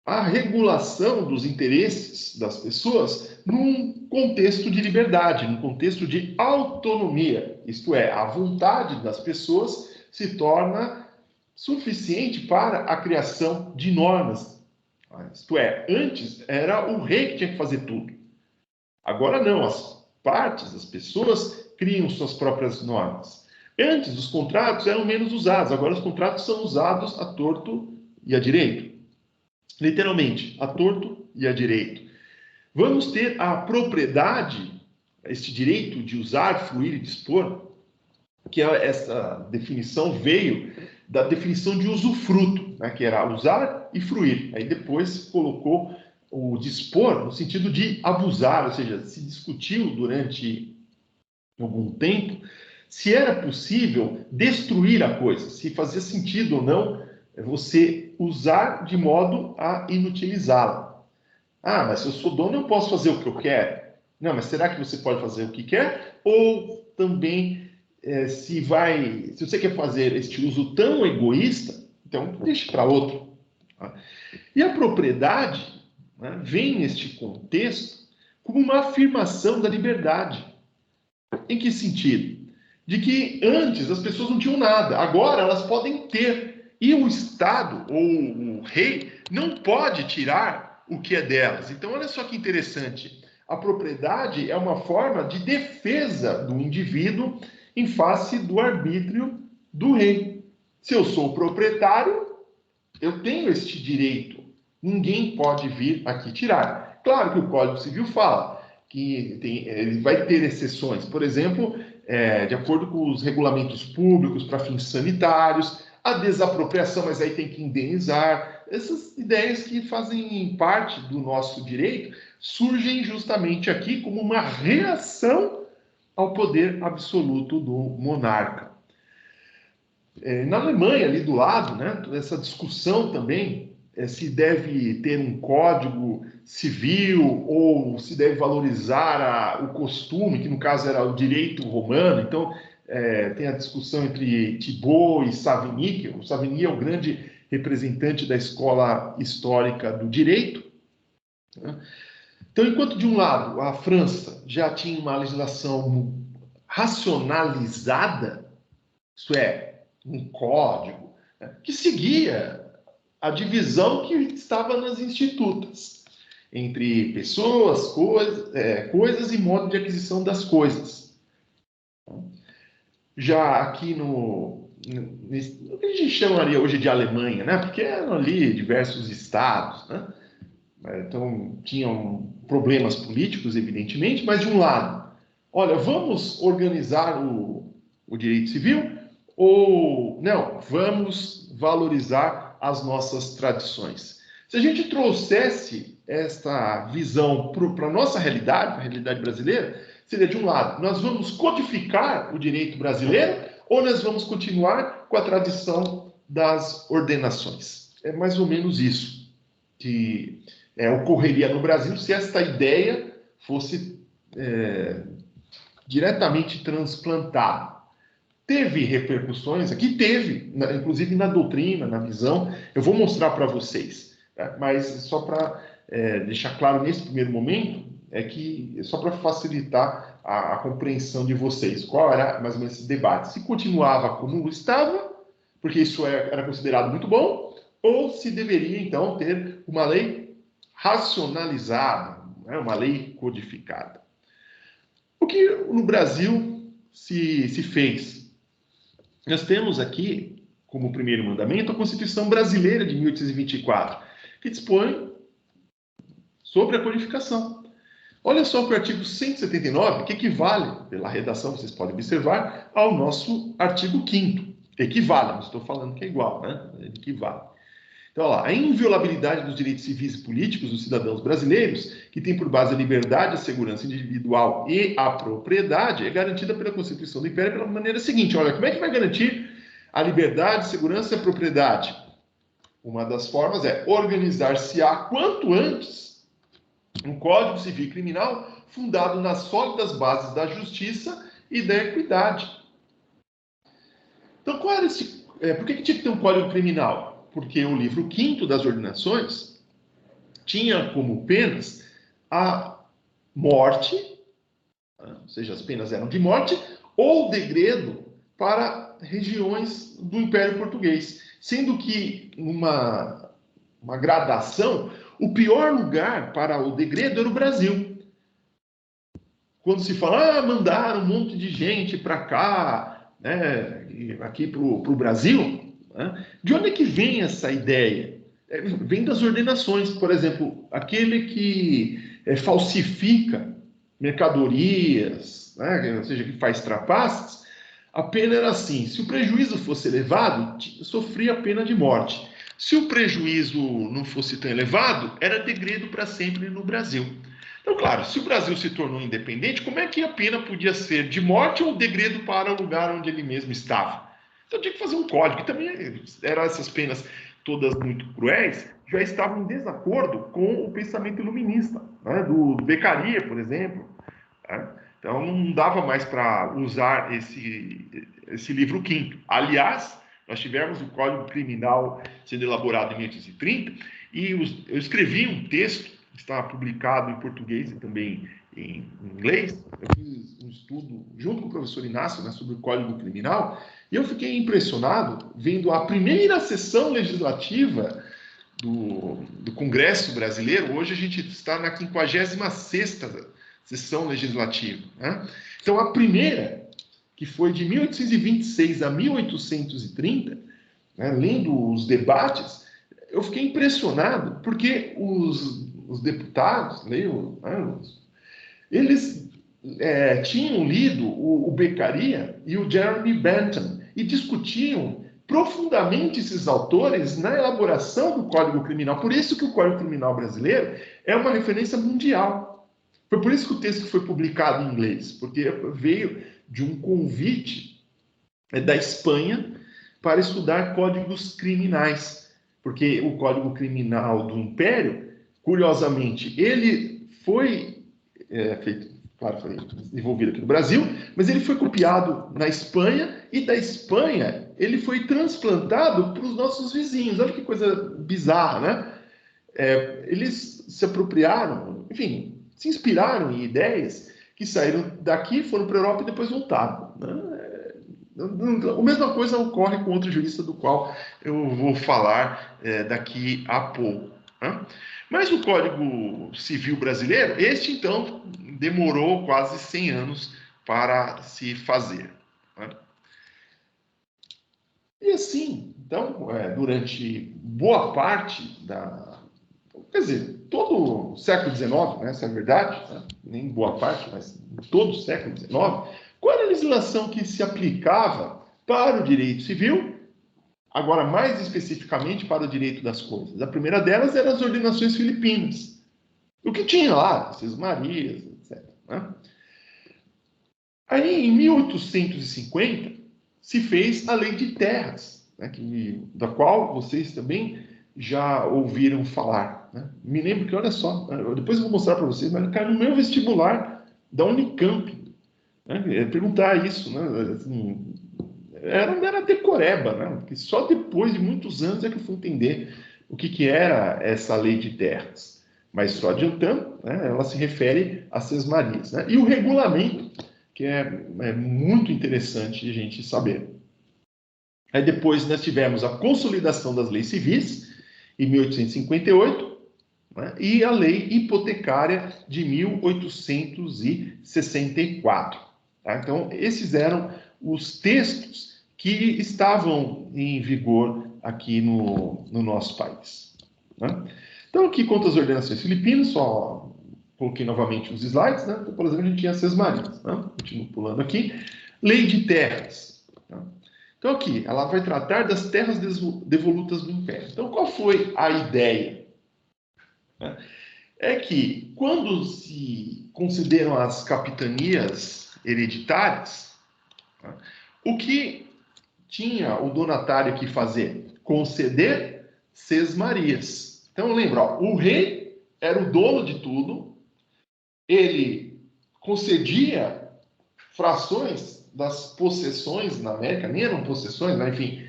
a regulação dos interesses das pessoas num contexto de liberdade, num contexto de autonomia. Isto é, a vontade das pessoas se torna suficiente para a criação de normas. Isto é, antes era o rei que tinha que fazer tudo. Agora não, as partes, as pessoas criam suas próprias normas. Antes os contratos eram menos usados, agora os contratos são usados a torto e a direito. Literalmente, a torto e a direito. Vamos ter a propriedade, este direito de usar, fruir e dispor, que essa definição veio da definição de usufruto, né, que era usar e fruir. Aí depois colocou o dispor no sentido de abusar, ou seja, se discutiu durante algum tempo se era possível destruir a coisa, se fazia sentido ou não você usar de modo a inutilizá-la. Ah, mas se eu sou dono, eu posso fazer o que eu quero. Não, mas será que você pode fazer o que quer? Ou também, se você quer fazer este uso tão egoísta, então deixe para outro. E a propriedade, né, vem neste contexto como uma afirmação da liberdade. Em que sentido? De que antes as pessoas não tinham nada, agora elas podem ter. E o Estado, ou o rei, não pode tirar o que é delas. Então, olha só que interessante. A propriedade é uma forma de defesa do indivíduo em face do arbítrio do rei. Se eu sou o proprietário, eu tenho este direito. Ninguém pode vir aqui tirar. Claro que o Código Civil fala que ele vai ter exceções. Por exemplo, de acordo com os regulamentos públicos para fins sanitários, a desapropriação, mas aí tem que indenizar. Essas ideias que fazem parte do nosso direito surgem justamente aqui como uma reação ao poder absoluto do monarca. Na Alemanha, ali do lado, né, essa discussão também se deve ter um código civil ou se deve valorizar o costume, que no caso era o direito romano. Então, tem a discussão entre Thibaut e Savigny. O Savigny é o grande representante da escola histórica do direito, né? Então, enquanto de um lado a França já tinha uma legislação racionalizada, isto é, um código, né, que seguia a divisão que estava nas institutas, entre pessoas, coisas e modo de aquisição das coisas. Já aqui no que a gente chamaria hoje de Alemanha, né? Porque eram ali diversos estados, né? Então tinham problemas políticos, evidentemente, mas de um lado, olha, vamos organizar o direito civil ou não, vamos valorizar as nossas tradições. Se a gente trouxesse esta visão para a nossa realidade, para a realidade brasileira, seria de um lado, nós vamos codificar o direito brasileiro ou nós vamos continuar com a tradição das ordenações? É mais ou menos isso que ocorreria no Brasil se esta ideia fosse diretamente transplantada. Teve repercussões aqui? Teve, inclusive na doutrina, na visão. Eu vou mostrar para vocês, mas só para deixar claro nesse primeiro momento, é que, só para facilitar a compreensão de vocês, qual era mais ou menos esse debate? Se continuava como estava, porque isso era considerado muito bom, ou se deveria, então, ter uma lei racionalizada, né, uma lei codificada. O que no Brasil se fez? Nós temos aqui, como primeiro mandamento, a Constituição Brasileira de 1824, que dispõe sobre a codificação. Olha só que o artigo 179, que equivale, pela redação, vocês podem observar, ao nosso artigo 5º. Equivale, não estou falando que é igual, né? Equivale. Então, olha lá, a inviolabilidade dos direitos civis e políticos dos cidadãos brasileiros, que tem por base a liberdade, a segurança individual e a propriedade, é garantida pela Constituição do Império pela maneira seguinte. Olha, como é que vai garantir a liberdade, segurança e a propriedade? Uma das formas é organizar-se-á quanto antes um Código Civil e Criminal fundado nas sólidas bases da justiça e da equidade. Então, qual era esse... por que tinha que ter um Código Criminal? Porque o livro 5º das Ordenações tinha como penas a morte, ou seja, as penas eram de morte, ou degredo para regiões do Império Português. Sendo que, uma gradação, o pior lugar para o degredo era o Brasil. Quando se fala, mandaram um monte de gente para cá, né, aqui para o Brasil, né, de onde é que vem essa ideia? Vem das ordenações. Por exemplo, aquele que falsifica mercadorias, né, ou seja, que faz trapaças, a pena era assim: se o prejuízo fosse elevado, sofria a pena de morte. Se o prejuízo não fosse tão elevado, era degredo para sempre no Brasil. Então, claro, se o Brasil se tornou independente, como é que a pena podia ser de morte ou degredo para o lugar onde ele mesmo estava? Então tinha que fazer um código, que também eram essas penas todas muito cruéis, já estavam em desacordo com o pensamento iluminista, né, do Beccaria, por exemplo. Né? Então não dava mais para usar esse livro 5º. Aliás, nós tivemos o Código Criminal sendo elaborado em 1830, e eu escrevi um texto, que está publicado em português e também em inglês. Eu fiz um estudo junto com o professor Inácio, né, sobre o Código Criminal, e eu fiquei impressionado vendo a primeira sessão legislativa do Congresso Brasileiro. Hoje a gente está na 56ª sessão legislativa, né? Então, a primeira, que foi de 1826 a 1830, né, lendo os debates, eu fiquei impressionado, porque os deputados, eles tinham lido o Beccaria e o Jeremy Bentham e discutiam profundamente esses autores na elaboração do Código Criminal. Por isso que o Código Criminal brasileiro é uma referência mundial. Foi por isso que o texto foi publicado em inglês, porque veio de um convite da Espanha para estudar códigos criminais, porque o Código Criminal do Império, curiosamente, ele foi feito, claro, foi desenvolvido aqui no Brasil, mas ele foi copiado na Espanha, e da Espanha ele foi transplantado para os nossos vizinhos. Olha que coisa bizarra, né? Eles se apropriaram, enfim, se inspiraram em ideias que saíram daqui, foram para a Europa e depois voltaram, né? A mesma coisa ocorre com outro jurista do qual eu vou falar daqui a pouco, né? Mas o Código Civil brasileiro, este então demorou quase 100 anos para se fazer, né? E assim, então, durante boa parte quer dizer, todo o século XIX, né, essa é a verdade, né? Nem boa parte, mas todo o século XIX, qual era a legislação que se aplicava para o direito civil, agora mais especificamente para o direito das coisas? A primeira delas eram as ordenações filipinas. O que tinha lá? Cis Marias, etc., né? Aí, em 1850, se fez a Lei de Terras, né, da qual vocês também já ouviram falar, né? Me lembro que, olha só, depois eu vou mostrar para vocês, mas caiu no meu vestibular da Unicamp, né? Perguntar isso, né? Assim, era decoreba, né? Porque só depois de muitos anos é que eu fui entender o que era essa Lei de Terras. Mas só adiantando, né, ela se refere às sesmarias, né? E o regulamento, que é muito interessante a gente saber. Aí depois nós tivemos a consolidação das leis civis, em 1858, né, e a lei hipotecária de 1864. Tá? Então, esses eram os textos que estavam em vigor aqui no nosso país. Né? Então, aqui quanto às ordenações filipinas, só coloquei novamente os slides, né? Então, por exemplo, a gente tinha as sesmarias. Né? Continuo pulando aqui. Lei de terras. Tá? Então, aqui, ela vai tratar das terras devolutas do Império. Então, qual foi a ideia? É que, quando se consideram as capitanias hereditárias, o que tinha o donatário que fazer? Conceder sesmarias. Então, lembra, ó, o rei era o dono de tudo, ele concedia frações das possessões na América, nem eram possessões, mas enfim,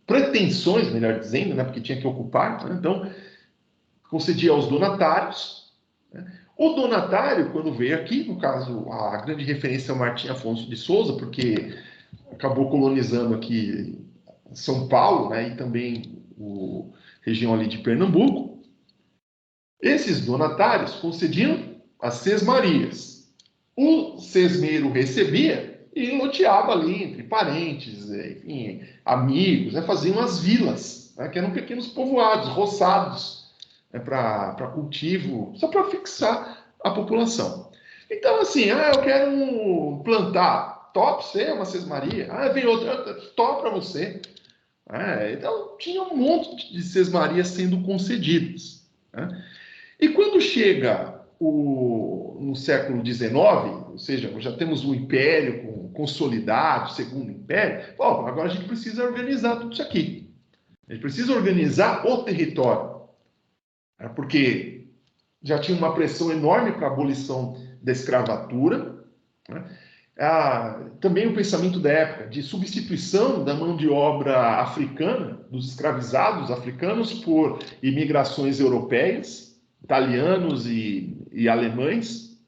pretensões, melhor dizendo, né, porque tinha que ocupar, né? Então, concedia aos donatários. Né? O donatário, quando veio aqui, no caso, a grande referência é o Martim Afonso de Souza, porque acabou colonizando aqui São Paulo, né, e também a região ali de Pernambuco. Esses donatários concediam as sesmarias. O sesmeiro recebia e loteava ali entre parentes, enfim, amigos, né, faziam as vilas, né, que eram pequenos povoados, roçados, né, para cultivo, só para fixar a população. Então, assim, eu quero plantar, top, você é uma sesmaria. Vem outra, top para você. Então, tinha um monte de sesmarias sendo concedidas. Né? E quando chega no século XIX, ou seja, já temos o Império consolidado, o Segundo Império, bom, agora a gente precisa organizar tudo isso aqui. A gente precisa organizar o território. Porque já tinha uma pressão enorme para a abolição da escravatura. Né? Também o pensamento da época de substituição da mão de obra africana, dos escravizados africanos, por imigrações europeias, italianos e alemães.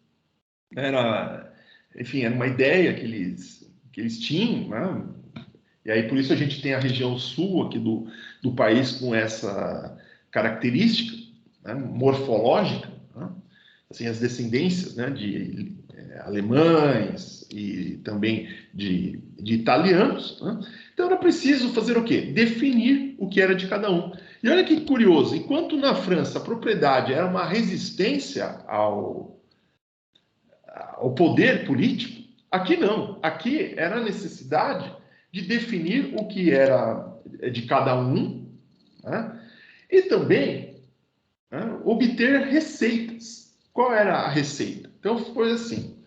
Enfim, era uma ideia que eles tinham, né? E aí por isso a gente tem a região sul aqui do país com essa característica, né, morfológica, né? Assim, as descendências, né, de alemães e também de italianos. Né? Então era preciso fazer o quê? Definir o que era de cada um. E olha que curioso, enquanto na França a propriedade era uma resistência ao poder político, aqui não. Aqui era a necessidade de definir o que era de cada um, né? E também, né, obter receitas. Qual era a receita? Então foi assim: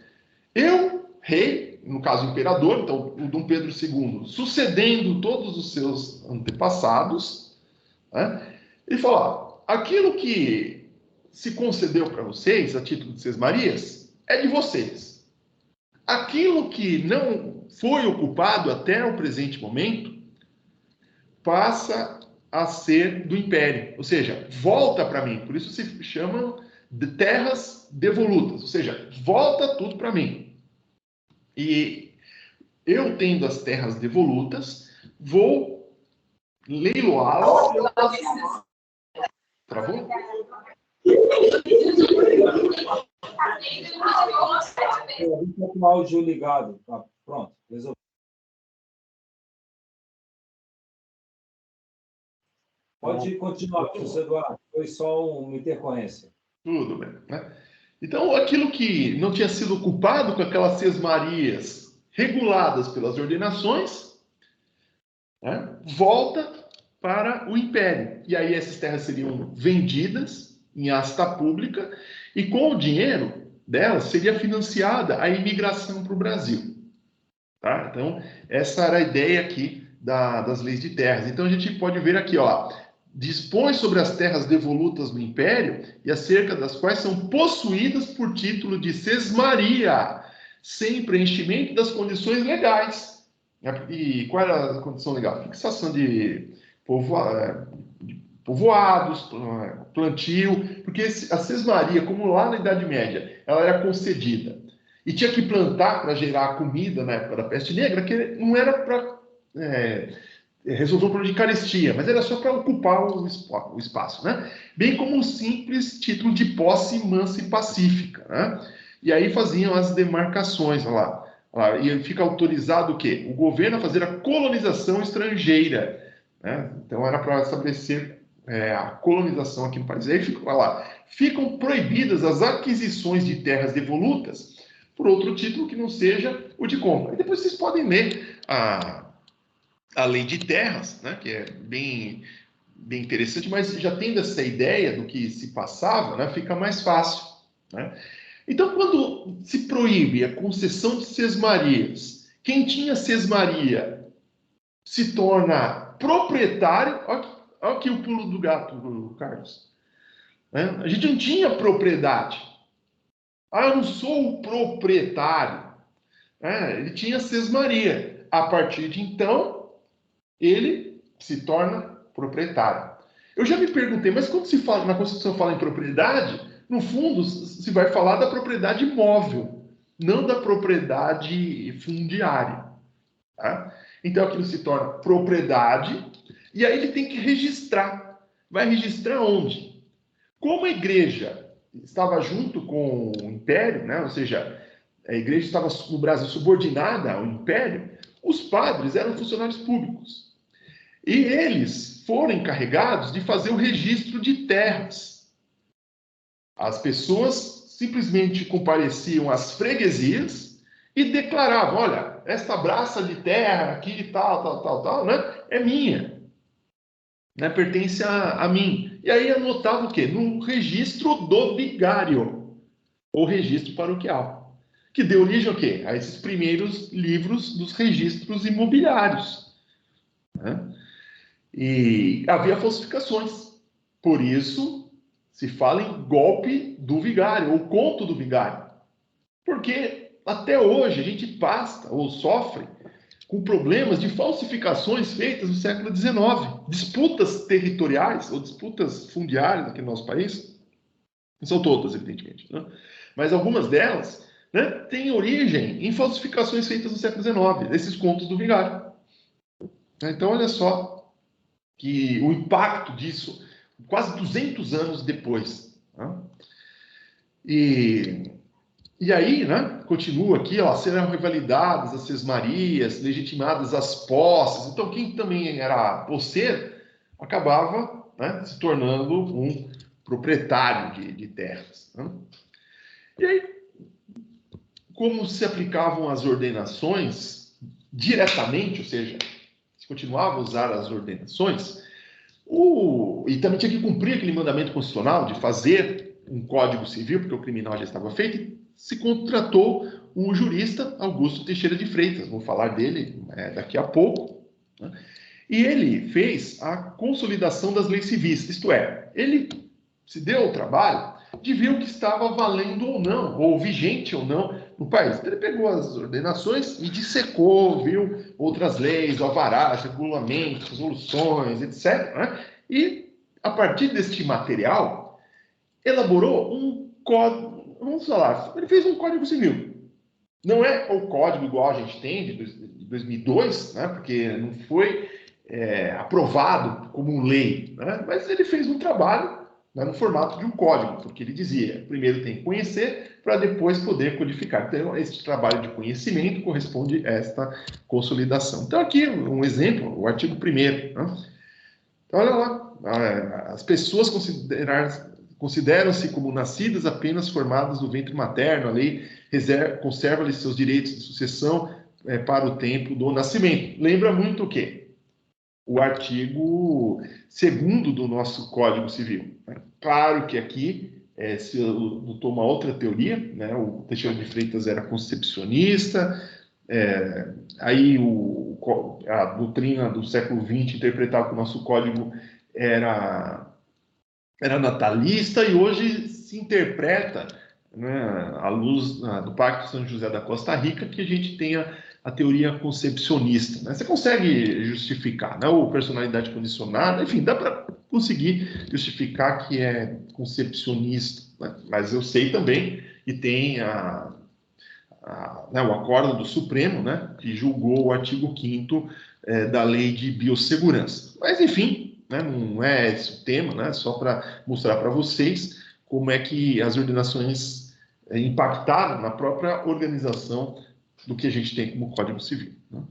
eu, rei, no caso imperador, então o Dom Pedro II, sucedendo todos os seus antepassados, né, ele falou: aquilo que se concedeu para vocês, a título de sesmarias, é de vocês. Aquilo que não foi ocupado até o presente momento passa a ser do Império, ou seja, volta para mim. Por isso se chamam de terras devolutas, ou seja, volta tudo para mim. E eu, tendo as terras devolutas, vou leiloá-las. Travou? Estou com o áudio ligado. Tá, pronto, resolvi. Pode continuar, professor Eduardo. Foi só uma intercorrência. Tudo bem, né? Então, aquilo que não tinha sido ocupado com aquelas sesmarias reguladas pelas ordenações, né, volta para o Império. E aí essas terras seriam vendidas em asta pública e com o dinheiro delas seria financiada a imigração para o Brasil. Tá? Então, essa era a ideia aqui das leis de terras. Então, a gente pode ver aqui, ó, dispõe sobre as terras devolutas no Império e acerca das quais são possuídas por título de sesmaria, sem preenchimento das condições legais. E qual era a condição legal? Fixação de povoados, plantio, porque a sesmaria, como lá na Idade Média, ela era concedida e tinha que plantar para gerar comida na época da peste negra, que não era para resolver o problema de carestia, mas era só para ocupar o espaço, né? Bem como um simples título de posse mansa e pacífica, né? E aí faziam as demarcações, olha lá, e fica autorizado o quê? O governo a fazer a colonização estrangeira, né? Então era para estabelecer a colonização aqui no país. Aí olha lá, ficam proibidas as aquisições de terras devolutas por outro título que não seja o de compra. E depois vocês podem ler a lei de terras, né, que é bem interessante, mas já tendo essa ideia do que se passava, né, fica mais fácil, né? Então, quando se proíbe a concessão de sesmarias, quem tinha sesmaria se torna proprietário. Olha aqui o pulo do gato, Carlos. Né? A gente não tinha propriedade. Eu não sou o proprietário. Ele tinha sesmaria. A partir de então, ele se torna proprietário. Eu já me perguntei, mas quando se fala na Constituição fala em propriedade, no fundo se vai falar da propriedade imóvel, não da propriedade fundiária. Tá? Então aquilo se torna propriedade e aí ele tem que registrar. Vai registrar onde? Como a igreja estava junto com o império, né? Ou seja, a igreja estava no Brasil subordinada ao império, os padres eram funcionários públicos. E eles foram encarregados de fazer o registro de terras. As pessoas simplesmente compareciam às freguesias e declaravam, olha, esta braça de terra aqui, tal, né, é minha. Né, pertence a mim. E aí anotava o quê? No registro do vigário, ou registro paroquial, que deu origem ao quê? A esses primeiros livros dos registros imobiliários. Né? E havia falsificações. Por isso, se fala em golpe do vigário, ou conto do vigário. Porque até hoje a gente passa ou sofre com problemas de falsificações feitas no século XIX. Disputas territoriais ou disputas fundiárias aqui no nosso país, não são todas, evidentemente, né? Mas algumas delas, né, têm origem em falsificações feitas no século XIX, esses contos do vigário. Então, olha só que o impacto disso, quase 200 anos depois. Né? E aí, né, continua aqui, ó, serão revalidadas as sesmarias, legitimadas as posses. Então, quem também era posseiro acabava, né, se tornando um proprietário de terras. Né? E aí, como se aplicavam as ordenações diretamente, ou seja, se continuava a usar as ordenações, e também tinha que cumprir aquele mandamento constitucional de fazer um código civil, porque o criminal já estava feito, se contratou um jurista, Augusto Teixeira de Freitas, vou falar dele daqui a pouco, né? E ele fez a consolidação das leis civis, isto é, ele se deu o trabalho de ver o que estava valendo ou não, ou vigente ou não no país. Então, ele pegou as ordenações e dissecou, viu outras leis, alvarás, regulamentos, resoluções, etc. Né? E, a partir deste material, elaborou um código. Vamos falar, ele fez um código civil. Não é o código igual a gente tem de 2002, né, porque não foi aprovado como lei, né, mas ele fez um trabalho, né, no formato de um código, porque ele dizia, primeiro tem que conhecer para depois poder codificar. Então, esse trabalho de conhecimento corresponde a esta consolidação. Então, aqui um exemplo, o artigo 1º. Né? Então, olha lá, as pessoas consideram-se como nascidas apenas formadas do ventre materno. A lei conserva-lhes seus direitos de sucessão para o tempo do nascimento. Lembra muito o quê? O artigo 2º do nosso Código Civil. Claro que aqui se adotou uma outra teoria, né? O Teixeira de Freitas era concepcionista, aí a doutrina do século XX interpretava que o nosso código era natalista, e hoje se interpreta, né, à luz do Pacto de São José da Costa Rica, que a gente tenha a teoria concepcionista. Né? Você consegue justificar, né, ou personalidade condicionada, enfim, dá para conseguir justificar que é concepcionista, né? Mas eu sei também que tem o acórdão do Supremo, né, que julgou o artigo 5º da Lei de Biossegurança. Mas, enfim, né, não é esse o tema, né, só para mostrar para vocês como é que as ordenações impactaram na própria organização do que a gente tem como Código Civil, né?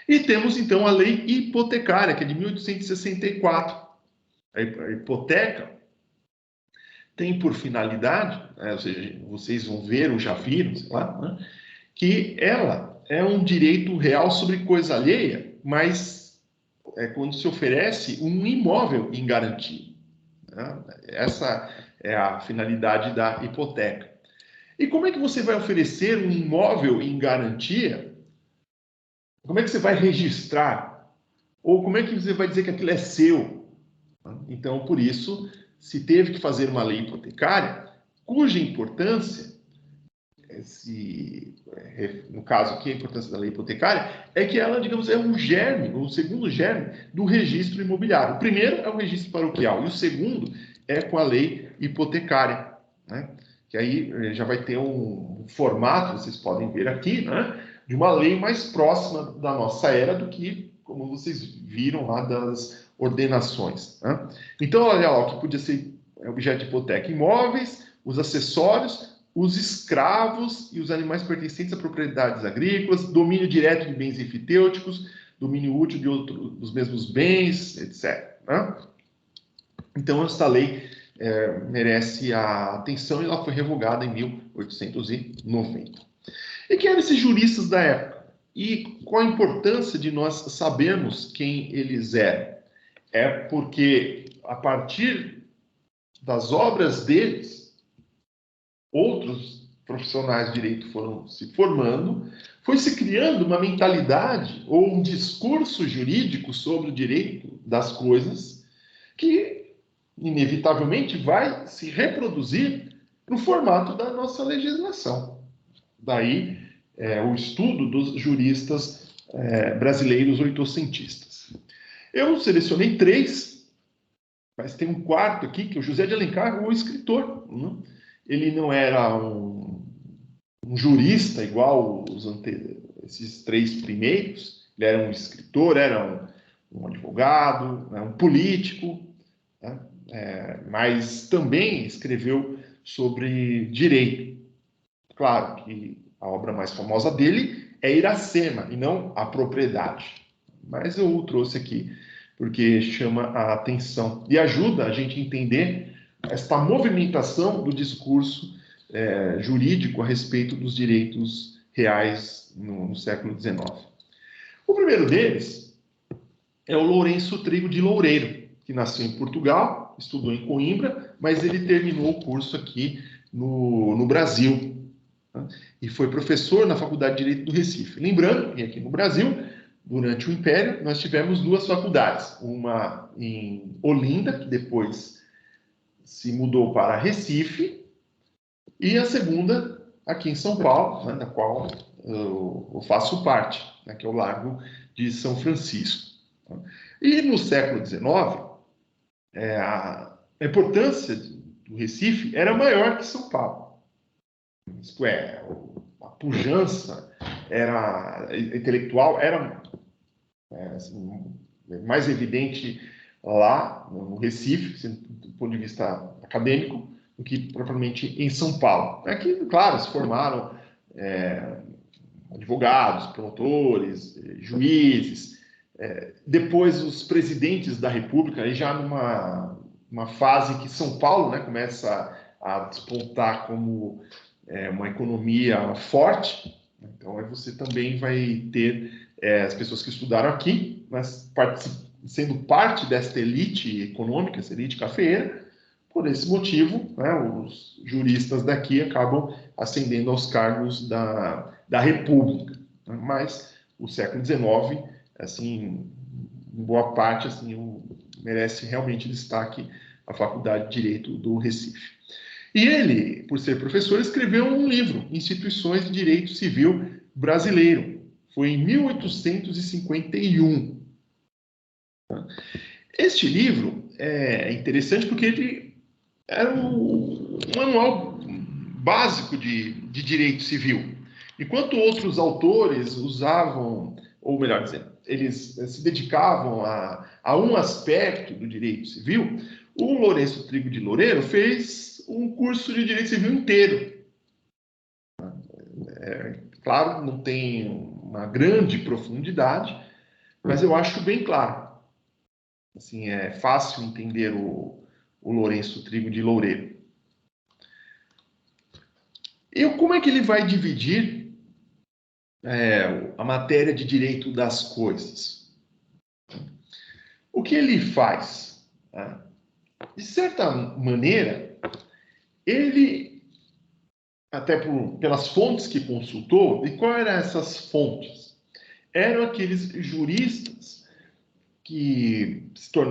E temos, então, a Lei Hipotecária, que é de 1864. A hipoteca tem por finalidade, né, ou seja, vocês vão ver ou já viram, sei lá, né, que ela é um direito real sobre coisa alheia, mas é quando se oferece um imóvel em garantia, né? Essa é a finalidade da hipoteca. E como é que você vai oferecer um imóvel em garantia? Como é que você vai registrar? Ou como é que você vai dizer que aquilo é seu? Então, por isso, se teve que fazer uma lei hipotecária, cuja importância, no caso aqui, a importância da lei hipotecária, é que ela, digamos, é um germe, o segundo germe do registro imobiliário. O primeiro é o registro paroquial, e o segundo é com a lei hipotecária, né? Que aí já vai ter um formato, vocês podem ver aqui, né, de uma lei mais próxima da nossa era do que, como vocês viram lá, das ordenações, né? Então, olha lá, o que podia ser objeto de hipoteca: imóveis, os acessórios, os escravos e os animais pertencentes a propriedades agrícolas, domínio direto de bens enfitêuticos, domínio útil dos mesmos bens, etc., né? Então, esta lei merece a atenção e ela foi revogada em 1890. E quem eram esses juristas da época? E qual a importância de nós sabermos quem eles eram? É porque, a partir das obras deles, outros profissionais de direito foram se formando, foi se criando uma mentalidade ou um discurso jurídico sobre o direito das coisas que, inevitavelmente, vai se reproduzir no formato da nossa legislação. Daí o estudo dos juristas brasileiros oitocentistas. Eu selecionei 3, mas tem um quarto aqui, que é o José de Alencar, o escritor, né? Ele não era um jurista igual esses 3 primeiros, ele era um escritor, era um advogado, né, um político, né? Mas também escreveu sobre direito. Claro que a obra mais famosa dele é Iracema, e não A Propriedade. Mas eu o trouxe aqui porque chama a atenção e ajuda a gente a entender esta movimentação do discurso jurídico a respeito dos direitos reais no século XIX. O primeiro deles é o Lourenço Trigo de Loureiro, que nasceu em Portugal, estudou em Coimbra, mas ele terminou o curso aqui no Brasil, né? E foi professor na Faculdade de Direito do Recife. Lembrando que aqui no Brasil, durante o Império, nós tivemos 2 faculdades, uma em Olinda, que depois se mudou para Recife, e a segunda aqui em São Paulo, né, da qual eu faço parte, né, que é o Largo de São Francisco. E no século XIX, a importância do Recife era maior que São Paulo. Isto é, a pujança intelectual era assim, mais evidente lá no Recife, do ponto de vista acadêmico, do que propriamente em São Paulo. Aqui, claro, se formaram advogados, promotores, juízes. Depois, os presidentes da República, aí já numa fase que São Paulo, né, começa a despontar como uma economia forte. Então, aí você também vai ter as pessoas que estudaram aqui, mas sendo parte desta elite econômica, essa elite cafeeira. Por esse motivo, né, os juristas daqui acabam ascendendo aos cargos da República. Mas o século XIX, assim, em boa parte, assim, merece realmente destaque a Faculdade de Direito do Recife. E ele, por ser professor, escreveu um livro, Instituições de Direito Civil Brasileiro. Foi em 1851. Este livro é interessante porque ele era um manual básico de direito civil. Enquanto outros autores usavam, ou melhor dizendo, eles se dedicavam a um aspecto do direito civil, o Lourenço Trigo de Loureiro fez um curso de direito civil inteiro. Claro, não tem uma grande profundidade, mas eu acho bem claro. Assim, é fácil entender o Lourenço Trigo de Loureiro. E como é que ele vai dividir a matéria de direito das coisas? O que ele faz? Né? De certa maneira, ele, até pelas fontes que consultou, e quais eram essas fontes? Eram aqueles juristas que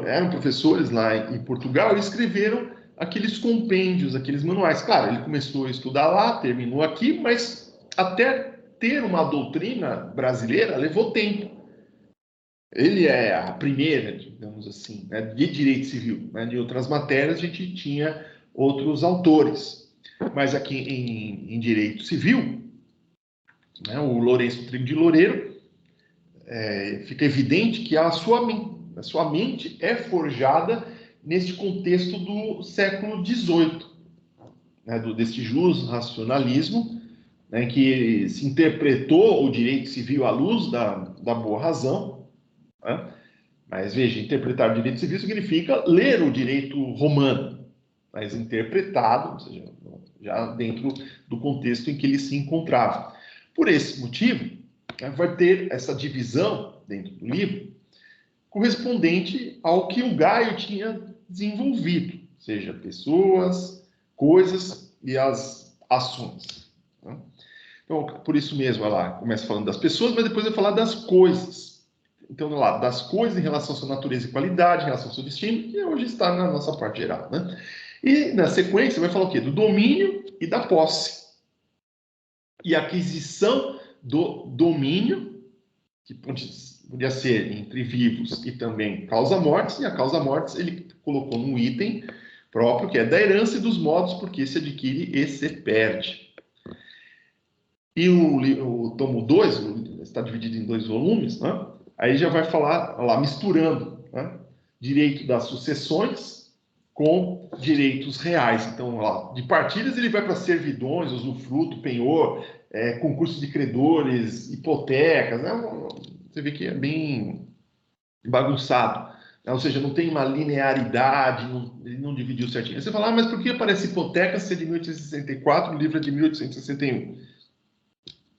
eram professores lá em Portugal e escreveram aqueles compêndios, aqueles manuais. Claro, ele começou a estudar lá, terminou aqui, mas até ter uma doutrina brasileira levou tempo. Ele é a primeira, digamos assim, né, de direito civil. Né? De outras matérias a gente tinha outros autores. Mas aqui em direito civil, né, o Lourenço Trigo de Loureiro, fica evidente que a sua mente é forjada neste contexto do século XVIII, né, deste jus-racionalismo, né, que se interpretou o direito civil à luz da boa razão. Né? Mas veja, interpretar o direito civil significa ler o direito romano, mas interpretado, ou seja, já dentro do contexto em que ele se encontrava. Por esse motivo, vai ter essa divisão dentro do livro correspondente ao que o Gaio tinha desenvolvido, seja pessoas, coisas e as ações. Né? Então, por isso mesmo, ela começa falando das pessoas, mas depois vai falar das coisas. Então, lá, das coisas em relação à sua natureza e qualidade, em relação ao seu destino, que hoje está na nossa parte geral. Né? E, na sequência, vai falar o quê? Do domínio e da posse. E a aquisição do domínio, que podia ser entre vivos e também causa-mortes, e a causa-mortes ele colocou num item próprio, que é da herança e dos modos por que se adquire e se perde. E o tomo 2, está dividido em 2 volumes, né? Aí já vai falar, lá, misturando, né? Direito das sucessões com direitos reais. Então, lá, de partilhas ele vai para servidões, usufruto, penhor, concurso de credores, hipotecas, né? Você vê que é bem bagunçado, né? Ou seja, não tem uma linearidade, ele não dividiu certinho. Aí você fala, mas por que aparece hipoteca se é de 1864, o livro é de 1861?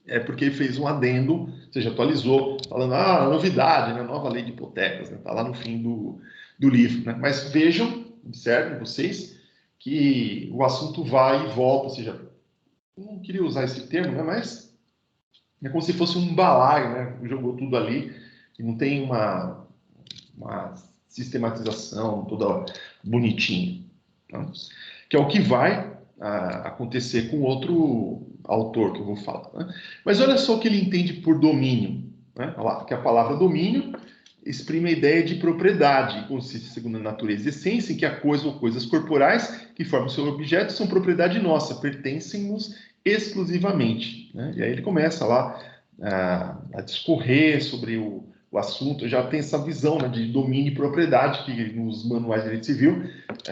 É porque ele fez um adendo, ou seja, atualizou, falando, novidade, né? Nova lei de hipotecas, né? Está lá no fim do livro. Né? Mas vejam, observem vocês, que o assunto vai e volta, ou seja, não queria usar esse termo, né? Mas é como se fosse um balaio, né? Jogou tudo ali, e não tem uma sistematização toda bonitinha. Tá? Que é o que vai acontecer com outro autor que eu vou falar. Né? Mas olha só o que ele entende por domínio. Né? Olha lá, que a palavra domínio exprime a ideia de propriedade, consiste, segundo a natureza e essência, em que a coisa ou coisas corporais que formam seu objeto são propriedade nossa, pertencem-nos exclusivamente. Né? E aí ele começa lá a discorrer sobre o assunto, já tem essa visão, né, de domínio e propriedade, que nos manuais de direito civil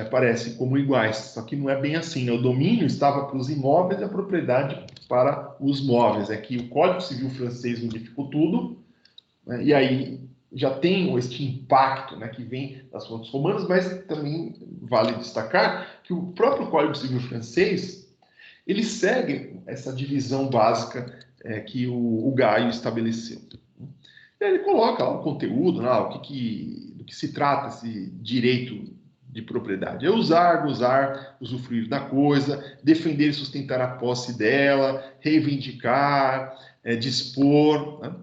parecem como iguais, só que não é bem assim. Né? O domínio estava para os imóveis e a propriedade para os móveis. É que o Código Civil francês modificou tudo, né? E aí já tem este impacto, né, que vem das fontes romanas, mas também vale destacar que o próprio Código Civil francês ele segue essa divisão básica que o Gaio estabeleceu. E aí ele coloca lá o conteúdo, lá, do que se trata esse direito de propriedade. É usar, gozar, usufruir da coisa, defender e sustentar a posse dela, reivindicar, dispor. Né?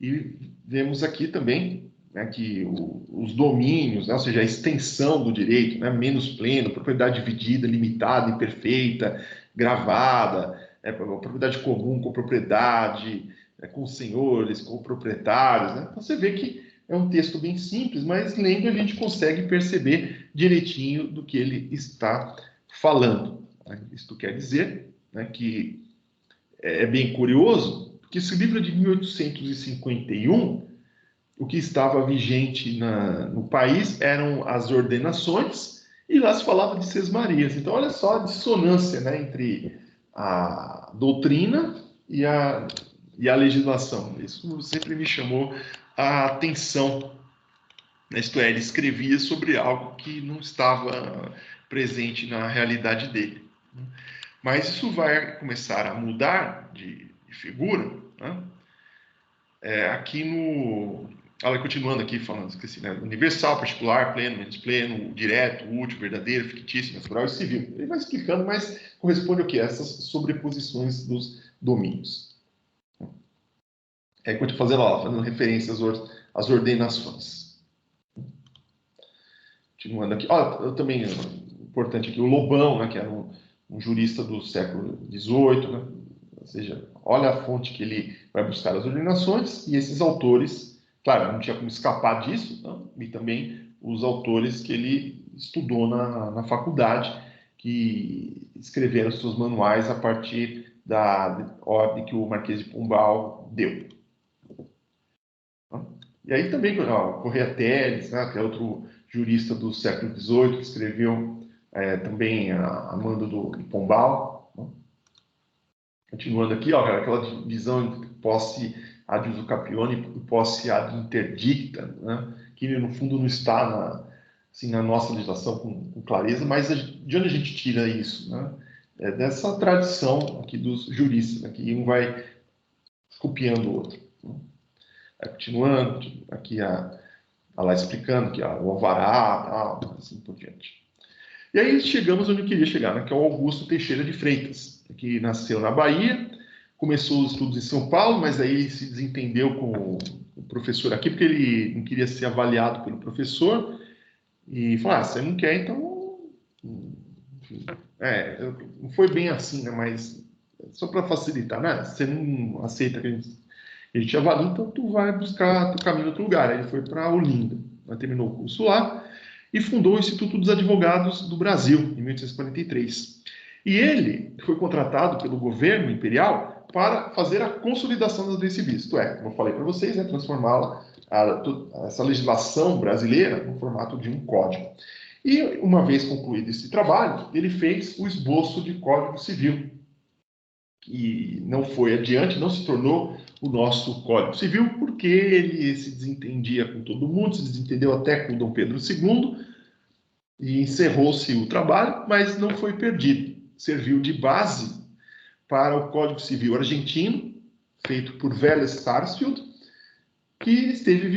E vemos aqui também, né, que os domínios, né, ou seja, a extensão do direito, né, menos pleno, propriedade dividida, limitada, imperfeita, gravada, propriedade comum, com propriedade, com senhores, com proprietários. Né? Então você vê que É um texto bem simples, mas lendo a gente consegue perceber direitinho do que ele está falando. Isto quer dizer, né, que é bem curioso, porque esse livro é de 1851, o que estava vigente no país eram as ordenações, e lá se falava de sesmarias. Então, olha só a dissonância, né, entre a doutrina e a legislação. Isso sempre me chamou a atenção. Isto é, ele escrevia sobre algo que não estava presente na realidade dele. Mas isso vai começar a mudar de figura, né? Aqui no... continuando aqui, falando, esqueci, né? Universal, particular, pleno, menos pleno, direto, útil, verdadeiro, fictício, natural e civil. Ele vai explicando, mas corresponde ao que? Essas sobreposições dos domínios. Quando eu fazendo referência às ordenações. Continuando aqui. Eu também, importante aqui, o Lobão, né, que era um jurista do século XVIII, né? Ou seja, olha a fonte que ele vai buscar as ordenações, e esses autores, claro, não tinha como escapar disso, não? E também os autores que ele estudou na faculdade, que escreveram seus manuais a partir da ordem que o Marquês de Pombal deu. E aí também, Correia Teles, né, que é outro jurista do século XVIII, que escreveu também a mando do Pombal. Né? Continuando aqui, aquela divisão entre posse ad uso capione e posse ad interdicta, né? Que no fundo não está na nossa legislação com clareza, mas de onde a gente tira isso? Né? Dessa tradição aqui dos juristas, né? Que um vai copiando o outro. Né? Continuando, aqui lá explicando que o alvará, assim por diante. E aí chegamos onde eu queria chegar, né, que é o Augusto Teixeira de Freitas, que nasceu na Bahia, começou os estudos em São Paulo, mas aí ele se desentendeu com o professor aqui, porque ele não queria ser avaliado pelo professor, e falou, você não quer, então... Enfim, não foi bem assim, né, mas só para facilitar, né, você não aceita que a gente avalia, então tu vai buscar teu caminho em outro lugar. Aí ele foi para Olinda, terminou o curso lá, e fundou o Instituto dos Advogados do Brasil, em 1843. E ele foi contratado pelo governo imperial para fazer a consolidação das leis civis. Isto é, como eu falei para vocês, transformá-la, essa legislação brasileira, no formato de um código. E, uma vez concluído esse trabalho, ele fez o esboço de Código Civil, que não foi adiante, não se tornou o nosso Código Civil, porque ele se desentendia com todo mundo, se desentendeu até com Dom Pedro II, e encerrou-se o trabalho, mas não foi perdido. Serviu de base para o Código Civil argentino, feito por Vélez Sarsfield, que esteve em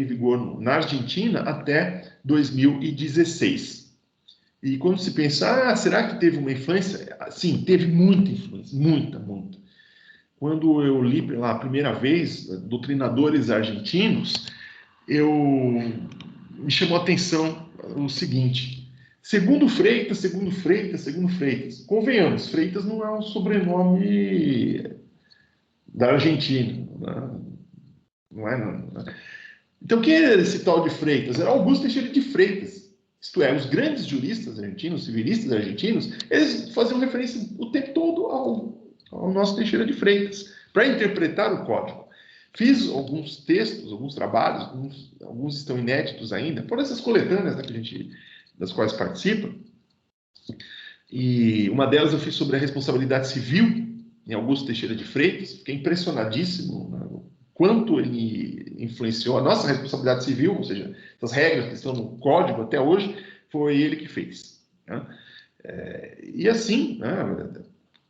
vigor na Argentina até 2016. E quando se pensa, será que teve uma influência? Sim, teve muita influência, muita. Quando eu li pela primeira vez doutrinadores argentinos, me chamou a atenção o seguinte: segundo Freitas. Convenhamos, Freitas não é um sobrenome da Argentina, né? Não é? Então, quem era esse tal de Freitas? Era Augusto Teixeira de Freitas. Isto é, os grandes juristas argentinos, civilistas argentinos, eles faziam referência o tempo todo ao nosso Teixeira de Freitas, para interpretar o código. Fiz alguns textos, alguns trabalhos, alguns estão inéditos ainda, por essas coletâneas, né, das quais participa. E uma delas eu fiz sobre a responsabilidade civil em Augusto Teixeira de Freitas. Fiquei impressionadíssimo, né, o quanto ele influenciou a nossa responsabilidade civil, ou seja, essas regras que estão no código até hoje, foi ele que fez. Né? E assim, né,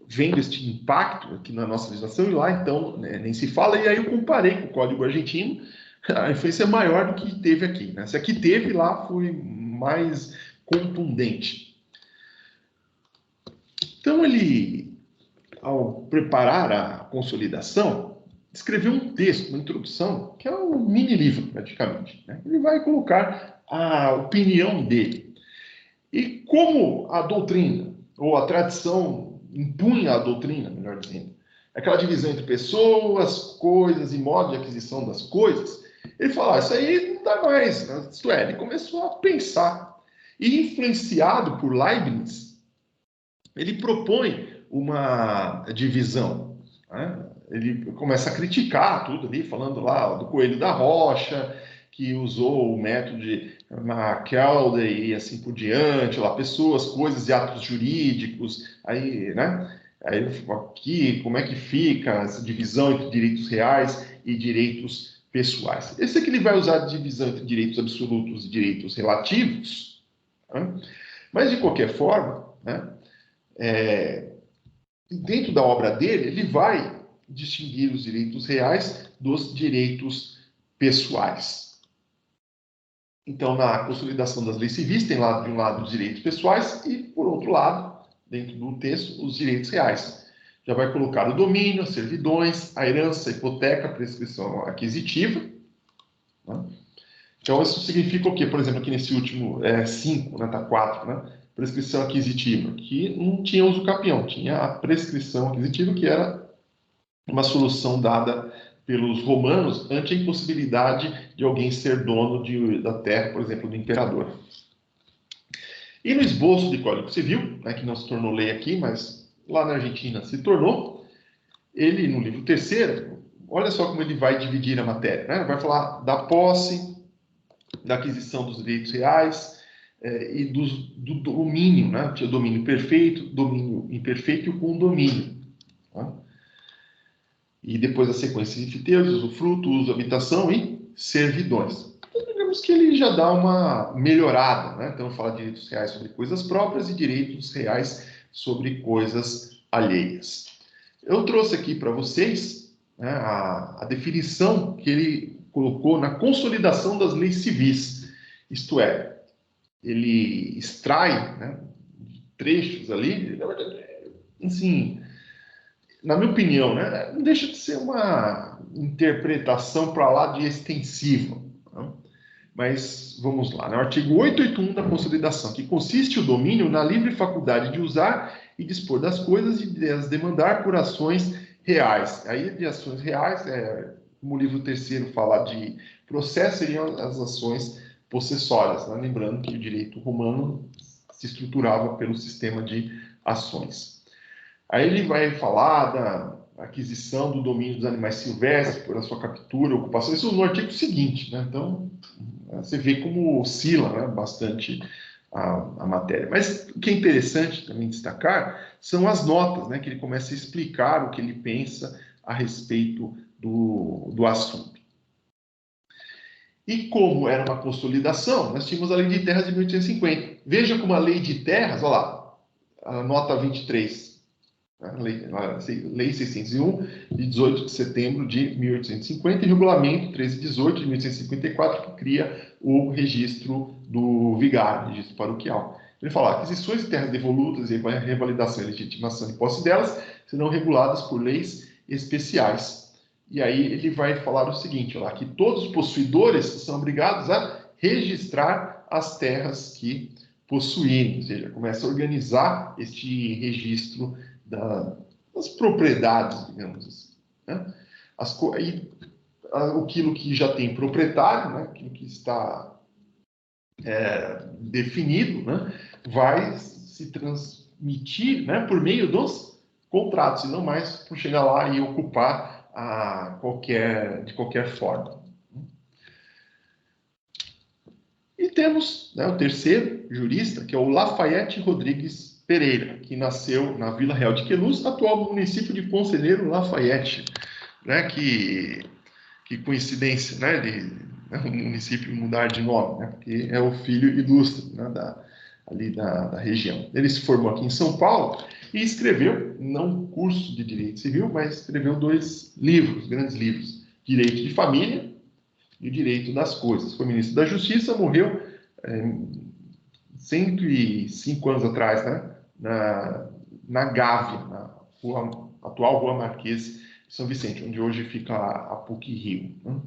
vendo este impacto aqui na nossa legislação, e lá então nem se fala, e aí eu comparei com o Código Argentino, a influência é maior do que teve aqui. Né? Se aqui teve, lá foi mais contundente. Então ele, ao preparar a consolidação, escreveu um texto, uma introdução, que é um mini-livro, praticamente. Né? Ele vai colocar a opinião dele. E como a doutrina, ou a tradição, impunha a doutrina, melhor dizendo, aquela divisão entre pessoas, coisas e modo de aquisição das coisas, Ele falou, isso aí não dá mais, né? Isto é, ele começou a pensar. E influenciado por Leibniz, ele propõe uma divisão, né? Ele começa a criticar tudo ali, falando lá do Coelho da Rocha, que usou o método de Machiavelli e assim por diante, lá, pessoas, coisas e atos jurídicos, aí, né? Aí aqui, como é que fica essa divisão entre direitos reais e direitos pessoais? Esse aqui ele vai usar a divisão entre direitos absolutos e direitos relativos, né? Mas de qualquer forma, né? Dentro da obra dele, ele vai distinguir os direitos reais dos direitos pessoais. Então, na consolidação das leis civis, tem lá de um lado os direitos pessoais e, por outro lado, dentro do texto, os direitos reais. Já vai colocar o domínio, as servidões, a herança, a hipoteca, a prescrição aquisitiva. Né? Então, isso significa o quê? Por exemplo, aqui nesse último 5, né, tá 4, né? Prescrição aquisitiva, que não tinha uso capião, tinha a prescrição aquisitiva, que era uma solução dada pelos romanos ante a impossibilidade de alguém ser dono da terra, por exemplo, do imperador. E no esboço de Código Civil, né, que não se tornou lei aqui, mas lá na Argentina se tornou, ele, no livro terceiro, olha só como ele vai dividir a matéria, né? Vai falar da posse, da aquisição dos direitos reais e do domínio, né? Tinha domínio perfeito, domínio imperfeito e o condomínio. Tá? E depois a sequência de fiteiros, usufruto, uso, habitação e servidões. Então, digamos que ele já dá uma melhorada, né? Então, fala de direitos reais sobre coisas próprias e direitos reais sobre coisas alheias. Eu trouxe aqui para vocês, né, a definição que ele colocou na consolidação das leis civis. Isto é, ele extrai, né, trechos ali, na verdade, assim, na minha opinião, né, não deixa de ser uma interpretação para lá de extensiva. Né? Mas vamos lá, né? O artigo 881 da consolidação, que consiste o domínio na livre faculdade de usar e dispor das coisas e de as demandar por ações reais. Aí, de ações reais, como o livro terceiro fala de processo, seriam as ações possessórias, né? Lembrando que o direito romano se estruturava pelo sistema de ações. Aí ele vai falar da aquisição do domínio dos animais silvestres por a sua captura, ocupação, isso no artigo seguinte, né? Então, você vê como oscila, né, bastante a matéria. Mas o que é interessante também destacar são as notas, né, que ele começa a explicar o que ele pensa a respeito do assunto. E como era uma consolidação, nós tínhamos a Lei de Terras de 1850. Veja como a Lei de Terras, olha lá, a nota 23, Lei 601, de 18 de setembro de 1850, e Regulamento 1318 de 1854, que cria o registro do vigário, registro paroquial. Ele fala: aquisições de terras devolutas e revalidação e legitimação e posse delas serão reguladas por leis especiais. E aí ele vai falar o seguinte, lá, que todos os possuidores são obrigados a registrar as terras que possuírem, ou seja, começa a organizar este registro das propriedades, digamos assim. Né? Aquilo que já tem proprietário, né? Aquilo que está definido, né? Vai se transmitir, né? Por meio dos contratos, e não mais por chegar lá e ocupar de qualquer forma. E temos, né, o terceiro jurista, que é o Lafayette Rodrigues Pereira, que nasceu na Vila Real de Queluz, atual município de Conselheiro Lafayette, né, que coincidência, né, de o município mudar de nome, né, porque é o filho ilustre, né, ali da região. Ele se formou aqui em São Paulo e escreveu, não um curso de Direito Civil, mas escreveu 2 livros, grandes livros, Direito de Família e o Direito das Coisas. Foi ministro da Justiça, morreu 105 anos atrás, né? na Gávea, na atual Rua Marquês de São Vicente, onde hoje fica a PUC-Rio. Né?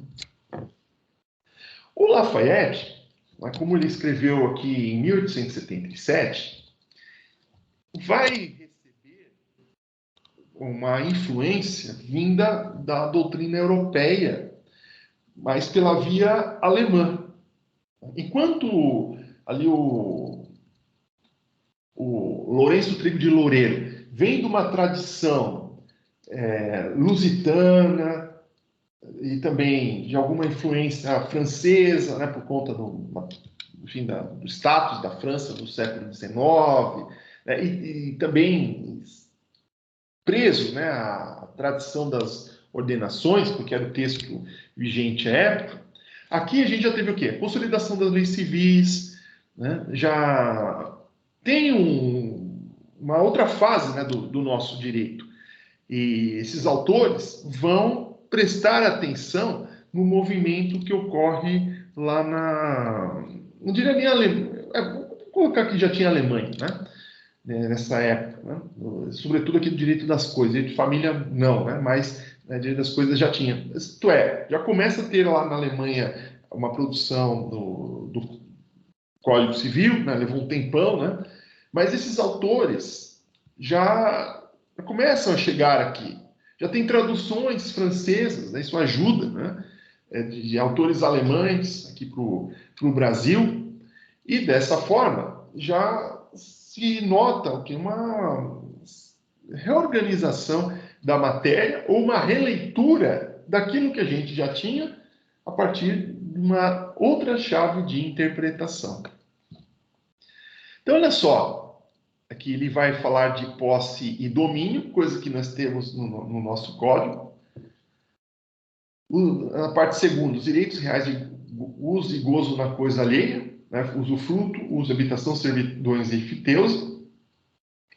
O Lafayette, como ele escreveu aqui em 1877, vai receber uma influência vinda da doutrina europeia mas pela via alemã. Enquanto ali o Lourenço Trigo de Loureiro vem de uma tradição lusitana e também de alguma influência francesa, né, por conta enfim, do status da França do século XIX, né, e também preso, né, à tradição das ordenações, porque era o texto vigente à época. Aqui a gente já teve o quê? Consolidação das leis civis, né, já tem uma outra fase, né, do nosso direito. E esses autores vão prestar atenção no movimento que ocorre lá não diria nem Alemanha, vou colocar que já tinha Alemanha, né? Nessa época, né? Sobretudo aqui do direito das coisas, direito de família não, né? Mas direito das coisas já tinha. Isto é, já começa a ter lá na Alemanha uma produção do Código Civil, né? Levou um tempão, né? Mas esses autores já começam a chegar aqui. Já tem traduções francesas, né? Isso ajuda, né? De autores alemães aqui para o Brasil, e dessa forma já se nota que uma reorganização da matéria ou uma releitura daquilo que a gente já tinha a partir de uma outra chave de interpretação. Então, olha só, aqui ele vai falar de posse e domínio, coisa que nós temos no nosso código. Na parte segunda, os direitos reais de uso e gozo na coisa alheia, né? Usufruto, uso, habitação, servidões e fiteusa.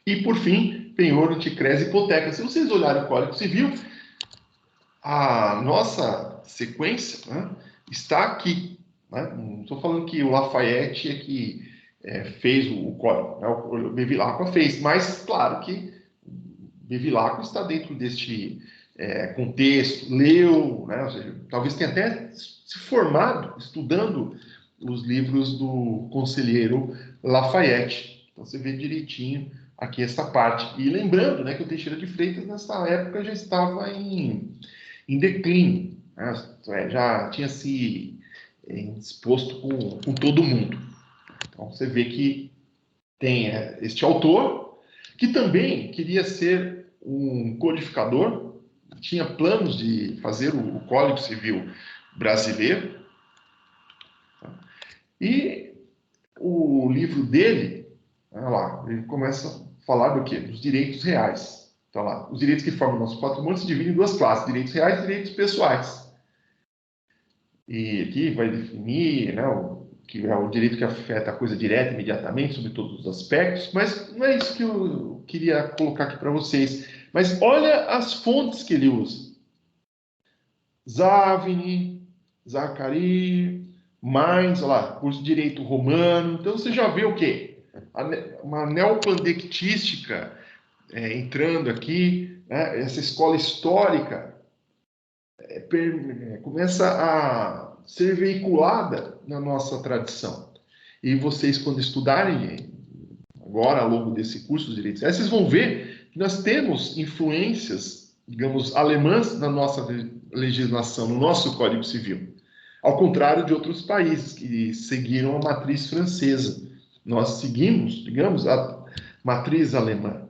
E, por fim, penhor, anticrés e hipoteca. Se vocês olharem o Código Civil, a nossa sequência, né, está aqui. Né? Não estou falando que o Lafayette é que fez o código, né? O Bevilacqua fez, mas claro que Bevilacqua está dentro deste contexto, leu, né? Ou seja, talvez tenha até se formado estudando os livros do conselheiro Lafayette. Então você vê direitinho aqui essa parte. E lembrando, né, que o Teixeira de Freitas nessa época já estava em declínio, né? Já tinha se exposto com todo mundo. Então você vê que tem este autor, que também queria ser um codificador, tinha planos de fazer o Código Civil brasileiro, e o livro dele, olha lá, ele começa a falar do quê? Dos direitos reais. Então lá, os direitos que formam o nosso patrimônio se dividem em duas classes, direitos reais e direitos pessoais. E aqui vai definir, né, que é o direito que afeta a coisa direta, imediatamente, sobre todos os aspectos, mas não é isso que eu queria colocar aqui para vocês. Mas olha as fontes que ele usa. Zavini, Zaccaria, Mainz, olha lá, curso de direito romano. Então você já vê o quê? Uma neopandectística entrando aqui, né? Essa escola histórica começa a ser veiculada na nossa tradição. E vocês, quando estudarem agora, ao longo desse curso de direitos, vocês vão ver que nós temos influências, digamos, alemãs na nossa legislação, no nosso Código Civil. Ao contrário de outros países que seguiram a matriz francesa. Nós seguimos, digamos, a matriz alemã.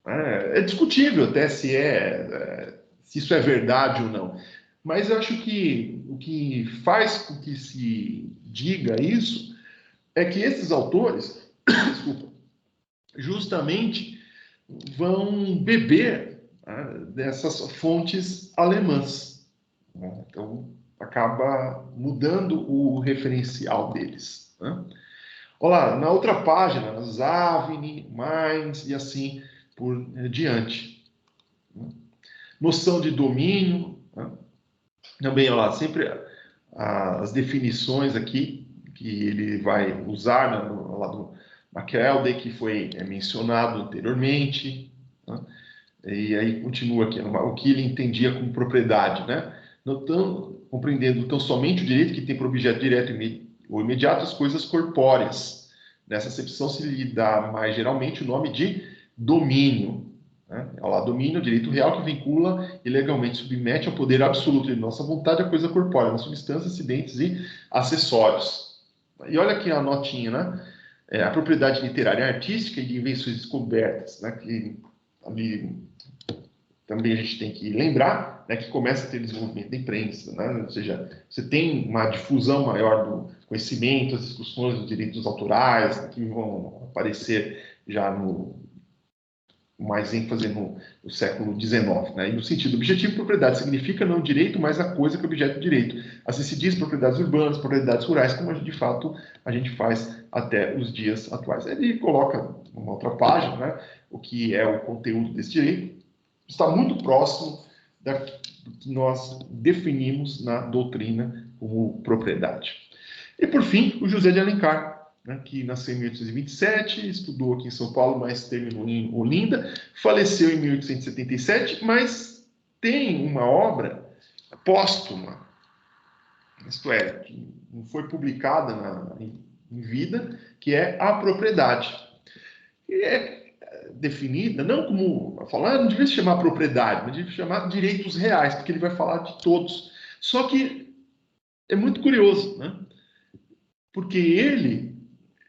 É discutível até se isso é verdade ou não. Mas eu acho que o que faz com que se diga isso é que esses autores, desculpa, justamente vão beber dessas fontes alemãs. Né? Então, acaba mudando o referencial deles. Né? Olha lá, na outra página, Zavini, Mainz e assim por diante. Noção de domínio, né? Também, olha lá, sempre as definições aqui que ele vai usar, né, lá do McKeldey, que foi mencionado anteriormente, né? E aí continua aqui, o que ele entendia como propriedade, né? Não tão, compreendendo tão somente o direito que tem por objeto direto ou imediato as coisas corpóreas. Nessa acepção se lhe dá mais geralmente o nome de domínio. né? Ao lado domínio, o direito real que vincula e legalmente submete ao poder absoluto de nossa vontade a coisa corpórea, uma substância, acidentes e acessórios. E olha aqui a notinha, né? A propriedade literária e artística e de invenções descobertas, né? Que ali também a gente tem que lembrar, né, que começa a ter desenvolvimento da imprensa, né? Ou seja, você tem uma difusão maior do conhecimento, as discussões dos direitos autorais, que vão aparecer já no mais ênfase no século XIX, né? E no sentido objetivo, propriedade significa não direito, mas a coisa que é objeto do direito. Assim se diz propriedades urbanas, propriedades rurais, como de fato a gente faz até os dias atuais. Ele coloca numa outra página, né, o que é o conteúdo desse direito. Está muito próximo do que nós definimos na doutrina como propriedade. E, por fim, o José de Alencar, né, que nasceu em 1827, estudou aqui em São Paulo, mas terminou em Olinda, faleceu em 1877, mas tem uma obra póstuma, isto é, que não foi publicada em vida, que é A Propriedade. E é definida, não como falar, não devia se chamar propriedade, mas devia se chamar direitos reais, porque ele vai falar de todos. Só que é muito curioso, né? Porque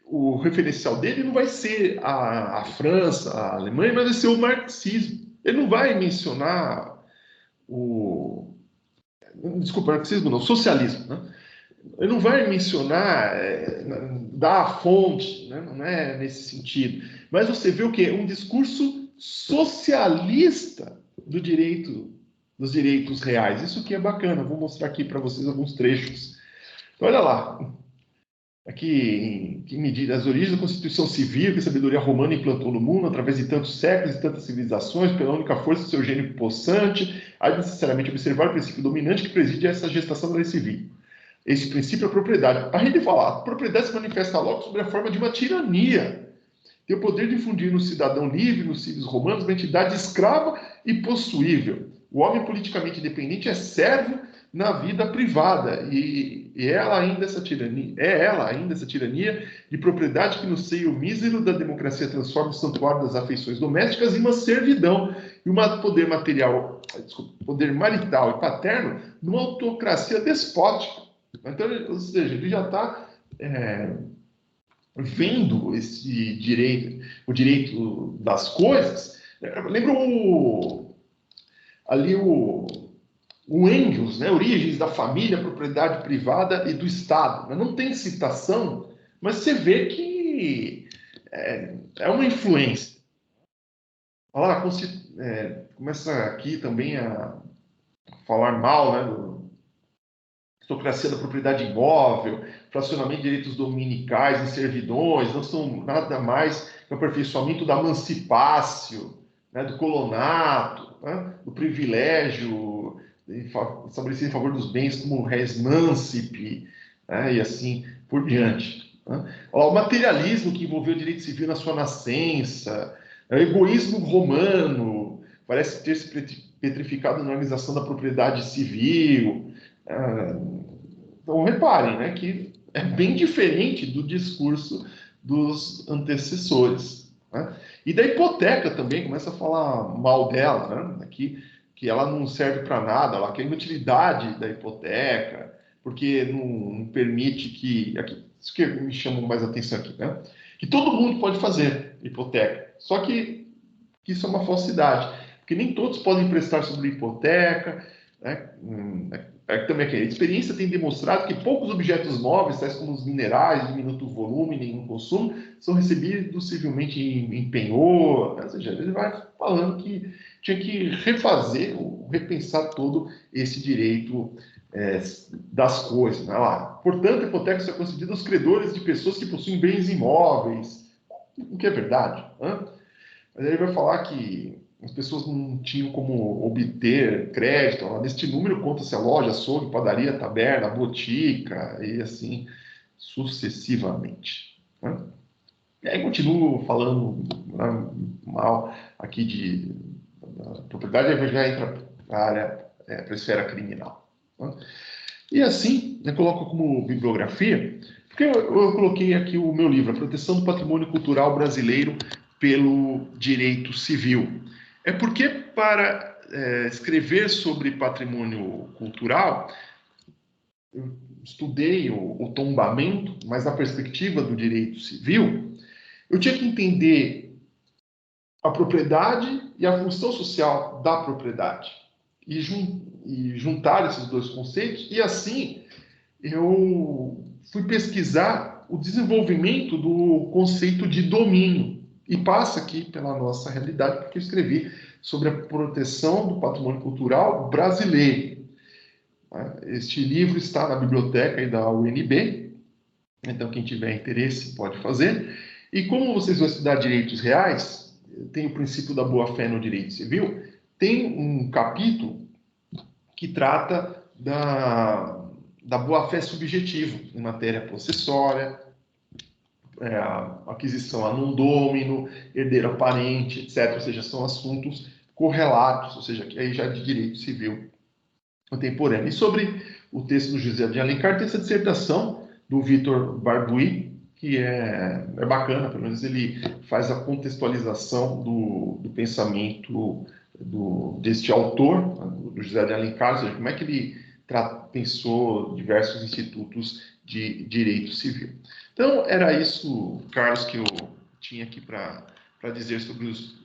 o referencial dele não vai ser a França, a Alemanha, mas vai ser o marxismo. Ele não vai mencionar marxismo não, o socialismo, né? Ele não vai mencionar, dar a fonte, né? Não é nesse sentido. Mas você vê o quê? Um discurso socialista dos direitos reais. Isso que é bacana. Vou mostrar aqui para vocês alguns trechos. Então, olha lá. Aqui, em medida, as origens da Constituição Civil que a sabedoria romana implantou no mundo, através de tantos séculos e tantas civilizações, pela única força do seu gênio possante, há de necessariamente observar o princípio dominante que preside essa gestação da lei civil. Esse princípio é a propriedade. A gente fala, a propriedade se manifesta logo sob a forma de uma tirania. Tem o poder de infundir no cidadão livre, nos cívios romanos, uma entidade escrava e possuível. O homem politicamente independente é servo na vida privada e ela ainda essa tirania de propriedade que no seio mísero da democracia transforma o santuário das afeições domésticas em uma servidão e um poder marital e paterno numa autocracia despótica. Então, ou seja, ele já está vendo esse direito, o direito das coisas. Lembra o Engels, né? Origens da família, propriedade privada e do Estado. Não tem citação, mas você vê que é uma influência. Olha lá, começa aqui também a falar mal, né, aristocracia da propriedade imóvel, fracionamento de direitos dominicais e servidões, não são nada mais que o aperfeiçoamento da emancipácio, né, do colonato, né, do privilégio estabelecido em favor dos bens como res mancipe, né, e assim por diante. Né. O materialismo que envolveu o direito civil na sua nascença, o egoísmo romano, parece ter se petrificado na organização da propriedade civil. Então, reparem, né, que é bem diferente do discurso dos antecessores. Né? E da hipoteca também, começa a falar mal dela, né? Que ela não serve para nada, ela quer a inutilidade da hipoteca, porque não permite isso que me chama mais atenção aqui, né? Que todo mundo pode fazer hipoteca, só que isso é uma falsidade, porque nem todos podem prestar sobre hipoteca, né? Também a experiência tem demonstrado que poucos objetos móveis, tais como os minerais de diminuto volume e nenhum consumo, são recebidos civilmente em penhor. Ou seja, ele vai falando que tinha que repensar todo esse direito das coisas. Né? Portanto, a hipoteca só é concedida aos credores de pessoas que possuem bens imóveis, o que é verdade. Né? Mas ele vai falar que as pessoas não tinham como obter crédito. Neste número conta-se a loja, açougue, padaria, taberna, botica e assim sucessivamente. Né? E aí continuo falando, né, mal aqui da propriedade, já entra para a área, para a esfera criminal. Né? E assim, eu coloco como bibliografia, porque eu coloquei aqui o meu livro, A Proteção do Patrimônio Cultural Brasileiro pelo Direito Civil. é porque para escrever sobre patrimônio cultural, eu estudei o tombamento, mas na perspectiva do direito civil, eu tinha que entender a propriedade e a função social da propriedade e juntar esses dois conceitos, e assim eu fui pesquisar o desenvolvimento do conceito de domínio, e passa aqui pela nossa realidade, porque eu escrevi sobre a proteção do patrimônio cultural brasileiro. Este livro está na biblioteca aí da UNB, então quem tiver interesse pode fazer. E como vocês vão estudar direitos reais, tem o princípio da boa-fé no direito civil, tem um capítulo que trata da boa-fé subjetiva em matéria possessória, aquisição a non domino, herdeiro aparente, etc. Ou seja, são assuntos correlatos, ou seja, aí já de direito civil contemporâneo. E sobre o texto do José de Alencar, tem essa dissertação do Vitor Barbuí, que é bacana, pelo menos ele faz a contextualização do pensamento deste autor, do José de Alencar, ou seja, como é que ele pensou diversos institutos de direito civil. Então, era isso, Carlos, que eu tinha aqui para dizer sobre os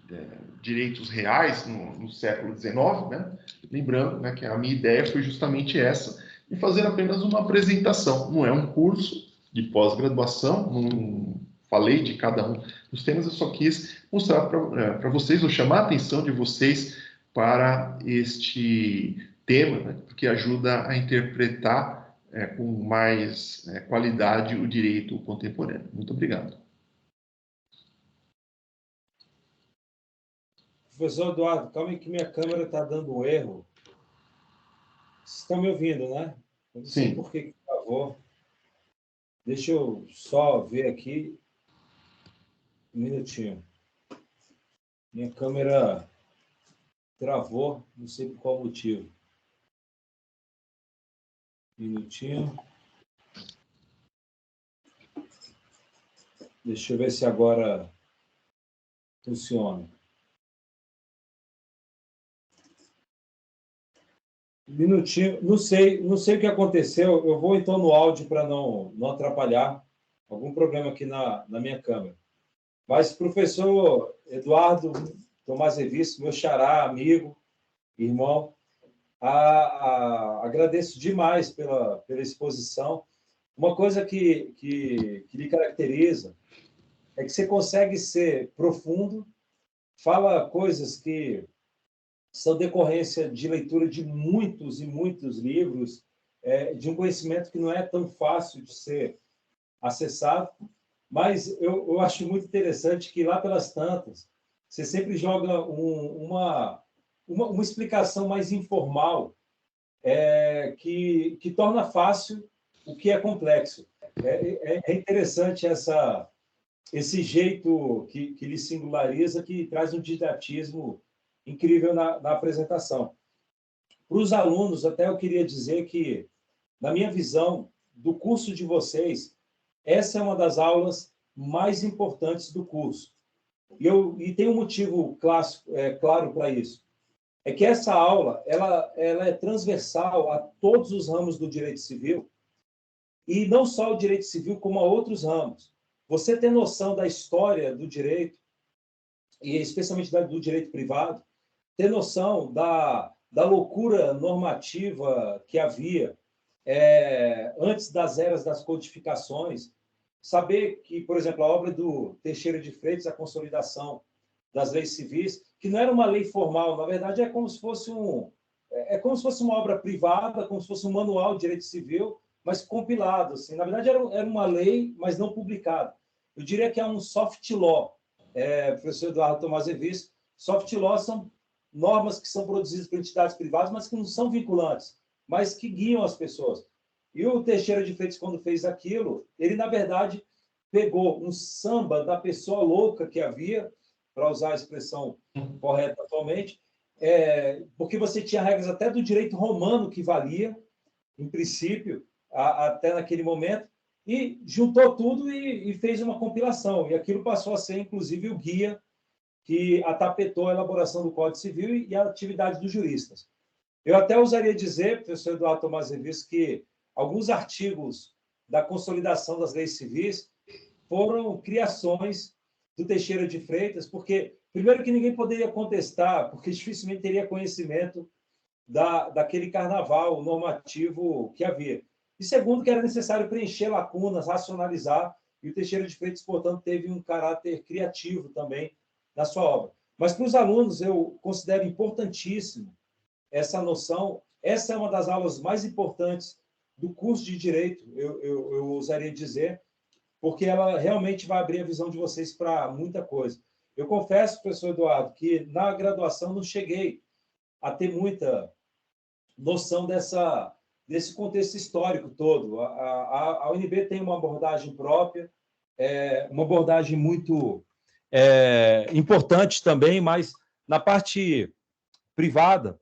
direitos reais no século XIX, né? Lembrando, né, que a minha ideia foi justamente essa, de fazer apenas uma apresentação. Não é um curso de pós-graduação, não falei de cada um dos temas, eu só quis mostrar para vocês, ou chamar a atenção de vocês para este tema, né, porque ajuda a interpretar com mais qualidade o direito contemporâneo. Muito obrigado. Professor Eduardo, calma aí que minha câmera está dando um erro. Vocês estão me ouvindo, né? Eu não sei por que travou. Deixa eu só ver aqui. Um minutinho. Minha câmera travou, não sei por qual motivo. Um minutinho. Deixa eu ver se agora funciona. Um minutinho. Não sei o que aconteceu. Eu vou então no áudio para não atrapalhar. Algum problema aqui na minha câmera. Mas, professor Eduardo Tomás Revis, meu xará, amigo, irmão, agradeço demais pela exposição. Uma coisa que lhe caracteriza é que você consegue ser profundo, fala coisas que são decorrência de leitura de muitos e muitos livros, de um conhecimento que não é tão fácil de ser acessado, mas eu acho muito interessante que lá pelas tantas, você sempre joga uma explicação mais informal, que torna fácil o que é complexo. É interessante esse jeito que lhe singulariza, que traz um didatismo incrível na apresentação. Para os alunos, até eu queria dizer que, na minha visão, do curso de vocês, essa é uma das aulas mais importantes do curso. E tem um motivo claro para isso. É que essa aula ela é transversal a todos os ramos do direito civil, e não só o direito civil, como a outros ramos. Você ter noção da história do direito, e especialmente do direito privado, ter noção da loucura normativa que havia antes das eras das codificações, saber que, por exemplo, a obra do Teixeira de Freitas, a Consolidação das Leis Civis, que não era uma lei formal, na verdade é como se fosse uma obra privada, como se fosse um manual de direito civil, mas compilado, assim. Na verdade era uma lei, mas não publicada. Eu diria que é um soft law, professor Eduardo Tomás Revis. Soft law são normas que são produzidas por entidades privadas, mas que não são vinculantes, mas que guiam as pessoas. E o Teixeira de Freitas, quando fez aquilo, ele, na verdade, pegou um samba da pessoa louca que havia, para usar a expressão correta atualmente, porque você tinha regras até do direito romano que valia, em princípio, até naquele momento, e juntou tudo e fez uma compilação. E aquilo passou a ser, inclusive, o guia que atapetou a elaboração do Código Civil e a atividade dos juristas. Eu até ousaria dizer, professor Eduardo Tomás Revis, que alguns artigos da consolidação das leis civis foram criações do Teixeira de Freitas, porque, primeiro, que ninguém poderia contestar, porque dificilmente teria conhecimento daquele carnaval normativo que havia. E, segundo, que era necessário preencher lacunas, racionalizar, e o Teixeira de Freitas, portanto, teve um caráter criativo também na sua obra. Mas, para os alunos, eu considero importantíssimo essa noção. Essa é uma das aulas mais importantes do curso de Direito, eu ousaria dizer, porque ela realmente vai abrir a visão de vocês para muita coisa. Eu confesso, professor Eduardo, que na graduação não cheguei a ter muita noção desse contexto histórico todo. A UNB tem uma abordagem própria, uma abordagem muito importante também, mas na parte privada,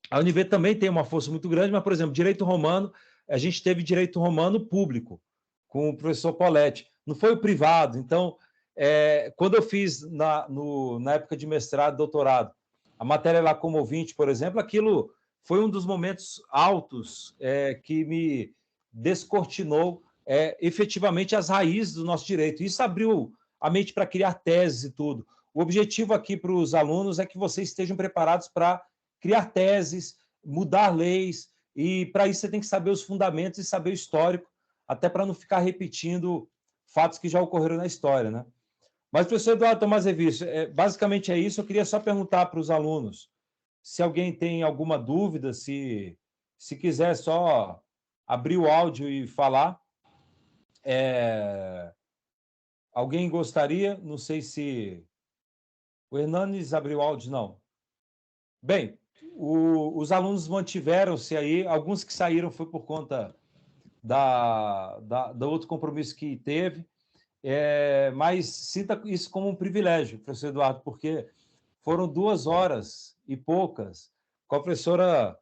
a UNB também tem uma força muito grande, mas, por exemplo, direito romano, a gente teve direito romano público, com o professor Poletti. Não foi o privado. Então, quando eu fiz, na época de mestrado e doutorado, a matéria lá como ouvinte, por exemplo, aquilo foi um dos momentos altos que me descortinou efetivamente as raízes do nosso direito. Isso abriu a mente para criar teses e tudo. O objetivo aqui para os alunos é que vocês estejam preparados para criar teses, mudar leis, e para isso você tem que saber os fundamentos e saber o histórico, até para não ficar repetindo fatos que já ocorreram na história, né? Mas, professor Eduardo Tomás Revis, basicamente é isso. Eu queria só perguntar para os alunos se alguém tem alguma dúvida, se quiser só abrir o áudio e falar. Alguém gostaria? Não sei se... O Hernanes abriu o áudio, não. Bem, os alunos mantiveram-se aí. Alguns que saíram foi por conta do outro compromisso que teve. Mas sinta isso como um privilégio, professor Eduardo, porque foram 2 horas e poucas com a professora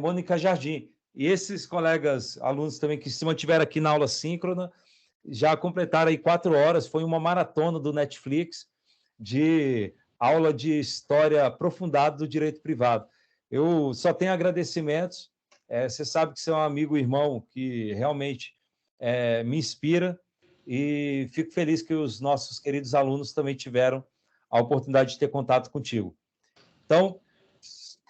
Mônica Jardim. E esses colegas alunos também que se mantiveram aqui na aula síncrona já completaram aí 4 horas. Foi uma maratona do Netflix de aula de história aprofundada do direito privado. Eu só tenho agradecimentos. Você sabe que você é um amigo e irmão que realmente me inspira, e fico feliz que os nossos queridos alunos também tiveram a oportunidade de ter contato contigo. Então,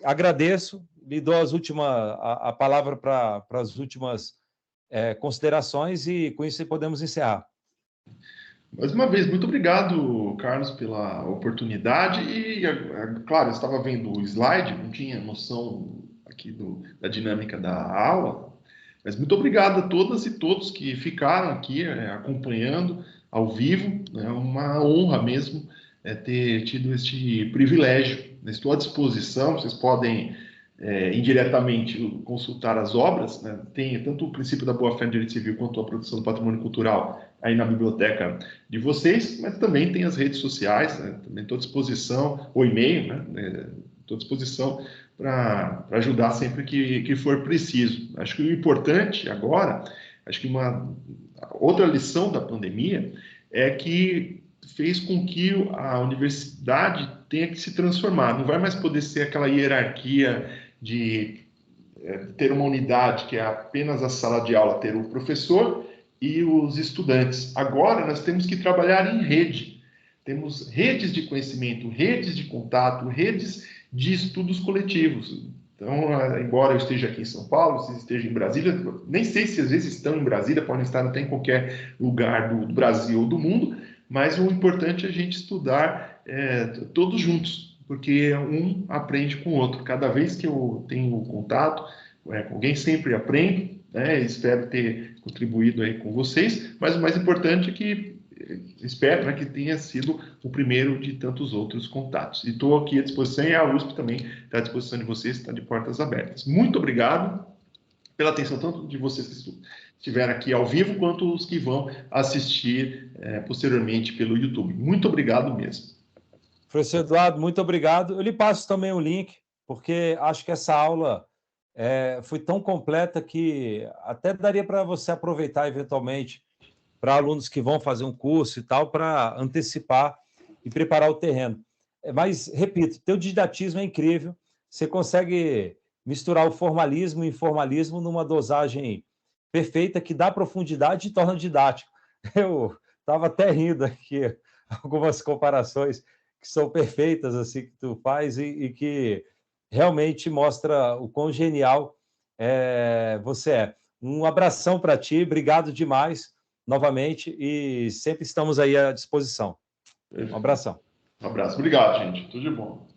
agradeço, lhe dou a palavra para as últimas considerações, e com isso podemos encerrar. Mais uma vez, muito obrigado, Carlos, pela oportunidade. E, claro, eu estava vendo o slide, não tinha noção aqui da dinâmica da aula, mas muito obrigado a todas e todos que ficaram aqui acompanhando ao vivo. É uma honra mesmo ter tido este privilégio. Estou à disposição, vocês podem indiretamente consultar as obras, né? Tem tanto o princípio da boa-fé no direito civil quanto a produção do patrimônio cultural aí na biblioteca de vocês, mas também tem as redes sociais, né? Também estou à disposição, o e-mail, né? Estou à disposição para ajudar sempre que for preciso. Acho que o importante agora, acho que uma outra lição da pandemia é que fez com que a universidade tenha que se transformar. Não vai mais poder ser aquela hierarquia de ter uma unidade que é apenas a sala de aula, ter o professor e os estudantes. Agora nós temos que trabalhar em rede. Temos redes de conhecimento, redes de contato, redes de estudos coletivos. Então, embora eu esteja aqui em São Paulo, se esteja em Brasília, nem sei se às vezes estão em Brasília, podem estar até em qualquer lugar do Brasil ou do mundo, mas o importante é a gente estudar todos juntos, porque um aprende com o outro. Cada vez que eu tenho contato com alguém, sempre aprendo, né? Espero ter contribuído aí com vocês, mas o mais importante é que espero, né, que tenha sido o primeiro de tantos outros contatos. E estou aqui à disposição, e a USP também está à disposição de vocês, está de portas abertas. Muito obrigado pela atenção, tanto de vocês que estiveram aqui ao vivo, quanto os que vão assistir posteriormente pelo YouTube. Muito obrigado mesmo. Professor Eduardo, muito obrigado. Eu lhe passo também o link, porque acho que essa aula foi tão completa que até daria para você aproveitar eventualmente para alunos que vão fazer um curso e tal, para antecipar e preparar o terreno. Mas, repito, teu didatismo é incrível, você consegue misturar o formalismo e o informalismo numa dosagem perfeita que dá profundidade e torna didático. Eu estava até rindo aqui, algumas comparações que são perfeitas, assim, que tu faz e que realmente mostra o quão genial você é. Um abração para ti, obrigado demais, novamente, e sempre estamos aí à disposição. Um abração. Um abraço. Obrigado, gente. Tudo de bom.